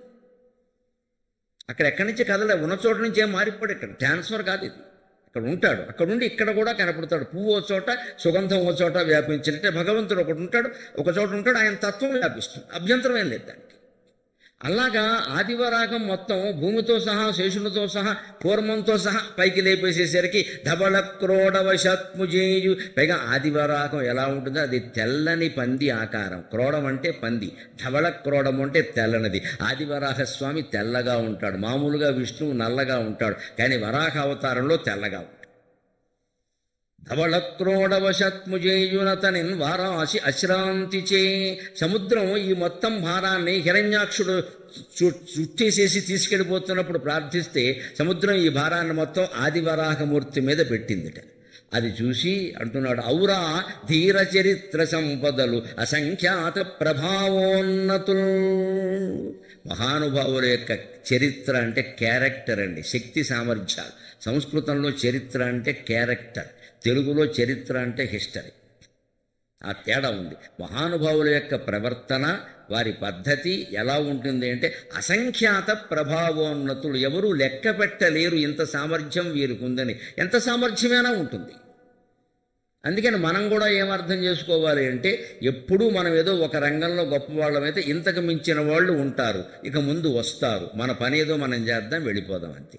అక్కడ ఎక్కడి నుంచి కదలే, ఉన్న చోట నుంచి ఏం మారిపోడు, ఇక్కడ ట్రాన్స్ఫర్ కాదు ఇది. అక్కడ ఉంటాడు, అక్కడ ఉండి ఇక్కడ కూడా కనపడతాడు. పువ్వు ఓ చోట, సుగంధం ఓ చోట వ్యాపించినట్టే భగవంతుడు ఒకటి ఉంటాడు, ఒక చోట ఉంటాడు, ఆయన తత్వం వ్యాపిస్తుంది, అభ్యంతరం ఏం లేదు దానికి. అలాగా ఆదివరాగం మొత్తం భూమితో సహా, శేషులతో సహా, కూర్మంతో సహా పైకి లేపేసేసరికి ధబళ క్రోడవశత్ముజేయు. పైగా ఆదివరాగం ఎలా ఉంటుందో అది తెల్లని పంది ఆకారం. క్రోడం అంటే పంది, ధబళ క్రోడం అంటే తెల్లనిది. ఆదివరాహ స్వామి తెల్లగా ఉంటాడు, మామూలుగా విష్ణువు నల్లగా ఉంటాడు, కానీ వరాహ అవతారంలో తెల్లగా ఉంటాడు. ధవళక్రోడవశత్ముజేయునతనిన్ వారాసి అశ్రాంతిచే. సముద్రం ఈ మొత్తం భారాన్ని హిరణ్యాక్షుడు చుట్టేసేసి తీసుకెళ్ళిపోతున్నప్పుడు ప్రార్థిస్తే సముద్రం ఈ భారాన్ని మొత్తం ఆదివరాహమూర్తి మీద పెట్టిందిట. అది చూసి అంటున్నాడు, ఔరా ధీర చరిత్ర సంపదలు అసంఖ్యాత ప్రభావోన్నతులు. మహానుభావుల యొక్క చరిత్ర అంటే క్యారెక్టర్ అండి, శక్తి సామర్థ్యాలు. సంస్కృతంలో చరిత్ర అంటే క్యారెక్టర్, తెలుగులో చరిత్ర అంటే హిస్టరీ. ఆ తేడా ఉంది. మహానుభావుల యొక్క ప్రవర్తన, వారి పద్ధతి ఎలా ఉంటుంది అంటే అసంఖ్యాత ప్రభావోన్నతులు, ఎవరూ లెక్క పెట్టలేరు ఇంత సామర్థ్యం వీరికి ఉందని. ఎంత సామర్థ్యమైనా ఉంటుంది. అందుకని మనం కూడా ఏమర్థం చేసుకోవాలి అంటే, ఎప్పుడూ మనం ఏదో ఒక రంగంలో గొప్పవాళ్ళమైతే ఇంతకు మించిన వాళ్ళు ఉంటారు, ఇక ముందు వస్తారు, మన పని ఏదో మనం చేద్దాం, వెళ్ళిపోదాం అంతే.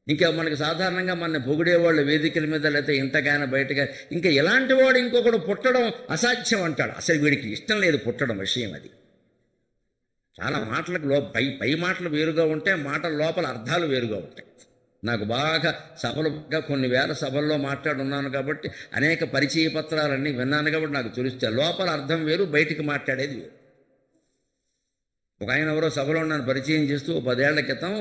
ఇంకా మనకి సాధారణంగా మన పొగిడేవాళ్ళు వేదికల మీద, లేకపోతే ఇంతగానే బయటగా, ఇంకా ఎలాంటి వాడు ఇంకొకడు పుట్టడం అసాధ్యం అంటాడు. అసలు వీడికి ఇష్టం లేదు పుట్టడం విషయం. అది చాలా మాటలకు పై మాటలు వేరుగా ఉంటాయి, మాటల లోపల అర్థాలు వేరుగా ఉంటాయి. నాకు బాగా సభలుగా కొన్ని వేల సభల్లో మాట్లాడున్నాను కాబట్టి అనేక పరిచయ పత్రాలన్నీ విన్నాను కాబట్టి నాకు తెలుస్తాయి. లోపల అర్థం వేరు, బయటికి మాట్లాడేది వేరు. ఒక ఆయన ఎవరో సభలో నన్ను పరిచయం చేస్తూ 10 ఏళ్ల క్రితం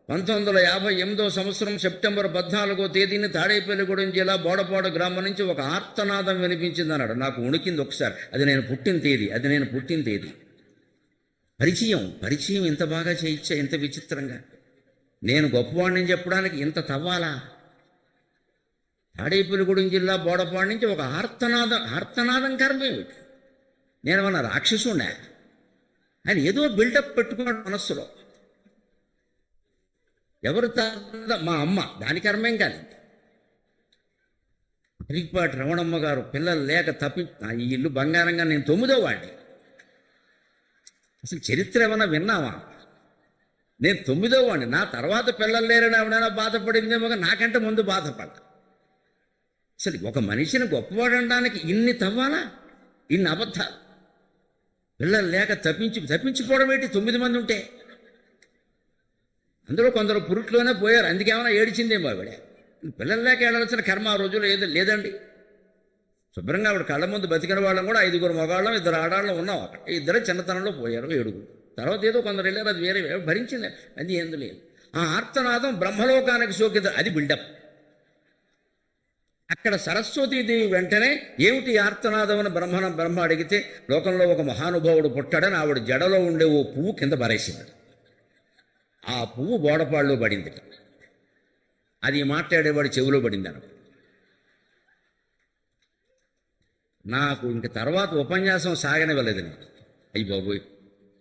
1958 సంవత్సరం సెప్టెంబర్ 14వ తేదీని తాడేపల్లిగూడెం జిల్లా బోడపాడు గ్రామం నుంచి ఒక ఆర్తనాదం వినిపించింది అన్నాడు. నాకు ఉణికింది ఒకసారి. అది నేను పుట్టిన తేదీ. పరిచయం ఇంత బాగా చేయించా, ఇంత విచిత్రంగా. నేను గొప్పవాడిని చెప్పడానికి ఇంత తవ్వాలా? తాడేపల్లిగూడెం జిల్లా బోడపాడు నుంచి ఒక ఆర్తనాదం కర్మేమిటి? నేను మన రాక్షసుండా అని ఏదో బిల్డప్ పెట్టుకున్నాడు మనస్సులో. ఎవరు మా అమ్మ, దాని కర్మేం కాదండి. తిరిగిపాటి రమణమ్మ గారు పిల్లలు లేక ఈ ఇల్లు బంగారంగా నేను 9వ వాడిని. అసలు చరిత్ర ఏమన్నా విన్నావా? నేను 9వ వాడిని. నా తర్వాత పిల్లలు లేరని ఎవడైనా బాధపడిందేమో, నాకంటే ముందు బాధపడ్డా. అసలు ఒక మనిషిని గొప్పవాడు అనడానికి ఇన్ని తవ్వాలా, ఇన్ని అబద్ధాలు? పిల్లలు లేక తప్పించిపోవడం ఏంటి? 9 మంది ఉంటే అందులో కొందరు పురుట్లోనే పోయారు, అందుకేమైనా ఏడిచిందేమో ఆవిడ. పిల్లలు లేక ఏడాల్సిన కర్మ ఆ రోజుల్లో లేదండి. శుభ్రంగా ఆవిడ కళ్ళ ముందు బతికిన వాళ్ళం కూడా 5 మగవాళ్ళం 2 ఆడాళ్ళం ఉన్నాం. అక్కడ 2 చిన్నతనంలో పోయారు, 7. తర్వాత ఏదో కొందరు వెళ్ళారు, అది వేరే భరించింది, అది ఏందు లేదు. ఆ ఆర్తనాదం బ్రహ్మలోకానికి సోకింది, అది బిల్డప్. అక్కడ సరస్వతీదేవి వెంటనే ఏమిటి ఆర్తనాదం అని బ్రహ్మ అడిగితే, లోకంలో ఒక మహానుభావుడు పుట్టాడని ఆవిడ జడలో ఉండే ఓ పువ్వు కింద పరేసింది. ఆ పువ్వు బోడపాడులో పడింది. అది మాట్లాడేవాడు చెవిలో పడింది అన్నమాట. నాకు ఇంక తర్వాత ఉపన్యాసం సాగనివ్వలేదు. నేను అయ్యి బాబోయ్,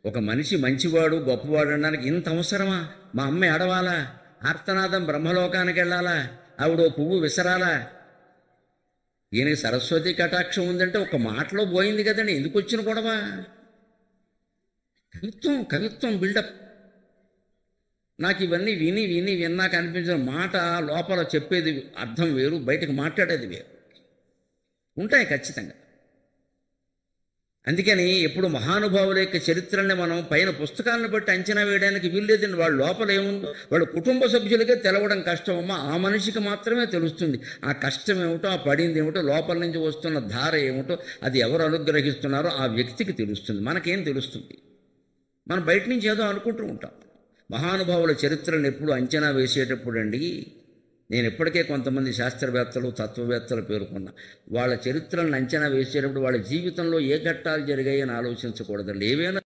ఒక మనిషి మంచివాడు గొప్పవాడు అనడానికి ఇంత అవసరమా? మా అమ్మ ఏడవాలా? ఆర్తనాదం బ్రహ్మలోకానికి వెళ్ళాలా? ఆవిడ పువ్వు విసరాలా? ఈయనకి సరస్వతి కటాక్షం ఉందంటే ఒక మాటలో పోయింది కదండి, ఎందుకు వచ్చిన గొడవ? కవిత్వం బిల్డప్. నాకు ఇవన్నీ విన్నాక అనిపించిన మాట లోపల చెప్పేది అర్థం వేరు, బయటకు మాట్లాడేది వేరు ఉంటాయి ఖచ్చితంగా. అందుకని ఎప్పుడు మహానుభావుల యొక్క చరిత్రని మనం పైన పుస్తకాలను బట్టి అంచనా వేయడానికి వీల్లేదండి. వాళ్ళ లోపల ఏముందో వాళ్ళ కుటుంబ సభ్యులకే తెలవడం కష్టమమ్మా. ఆ మనిషికి మాత్రమే తెలుస్తుంది ఆ కష్టం ఏమిటో, ఆ పడింది ఏమిటో, లోపల నుంచి వస్తున్న ధార ఏమిటో, అది ఎవరు అనుగ్రహిస్తున్నారో ఆ వ్యక్తికి తెలుస్తుంది. మనకేం తెలుస్తుంది? మనం బయట నుంచి ఏదో అనుకుంటూ ఉంటాం. మహానుభావుల చరిత్రను ఎప్పుడు అంచనా వేసేటప్పుడు అండి, నేను ఇప్పటికే కొంతమంది శాస్త్రవేత్తలు తత్వవేత్తలు పేర్కొన్నా, వాళ్ళ చరిత్రలను అంచనా వేసేటప్పుడు వాళ్ళ జీవితంలో ఏ ఘట్టాలు జరిగాయని ఆలోచించకూడదండి. ఏవైనా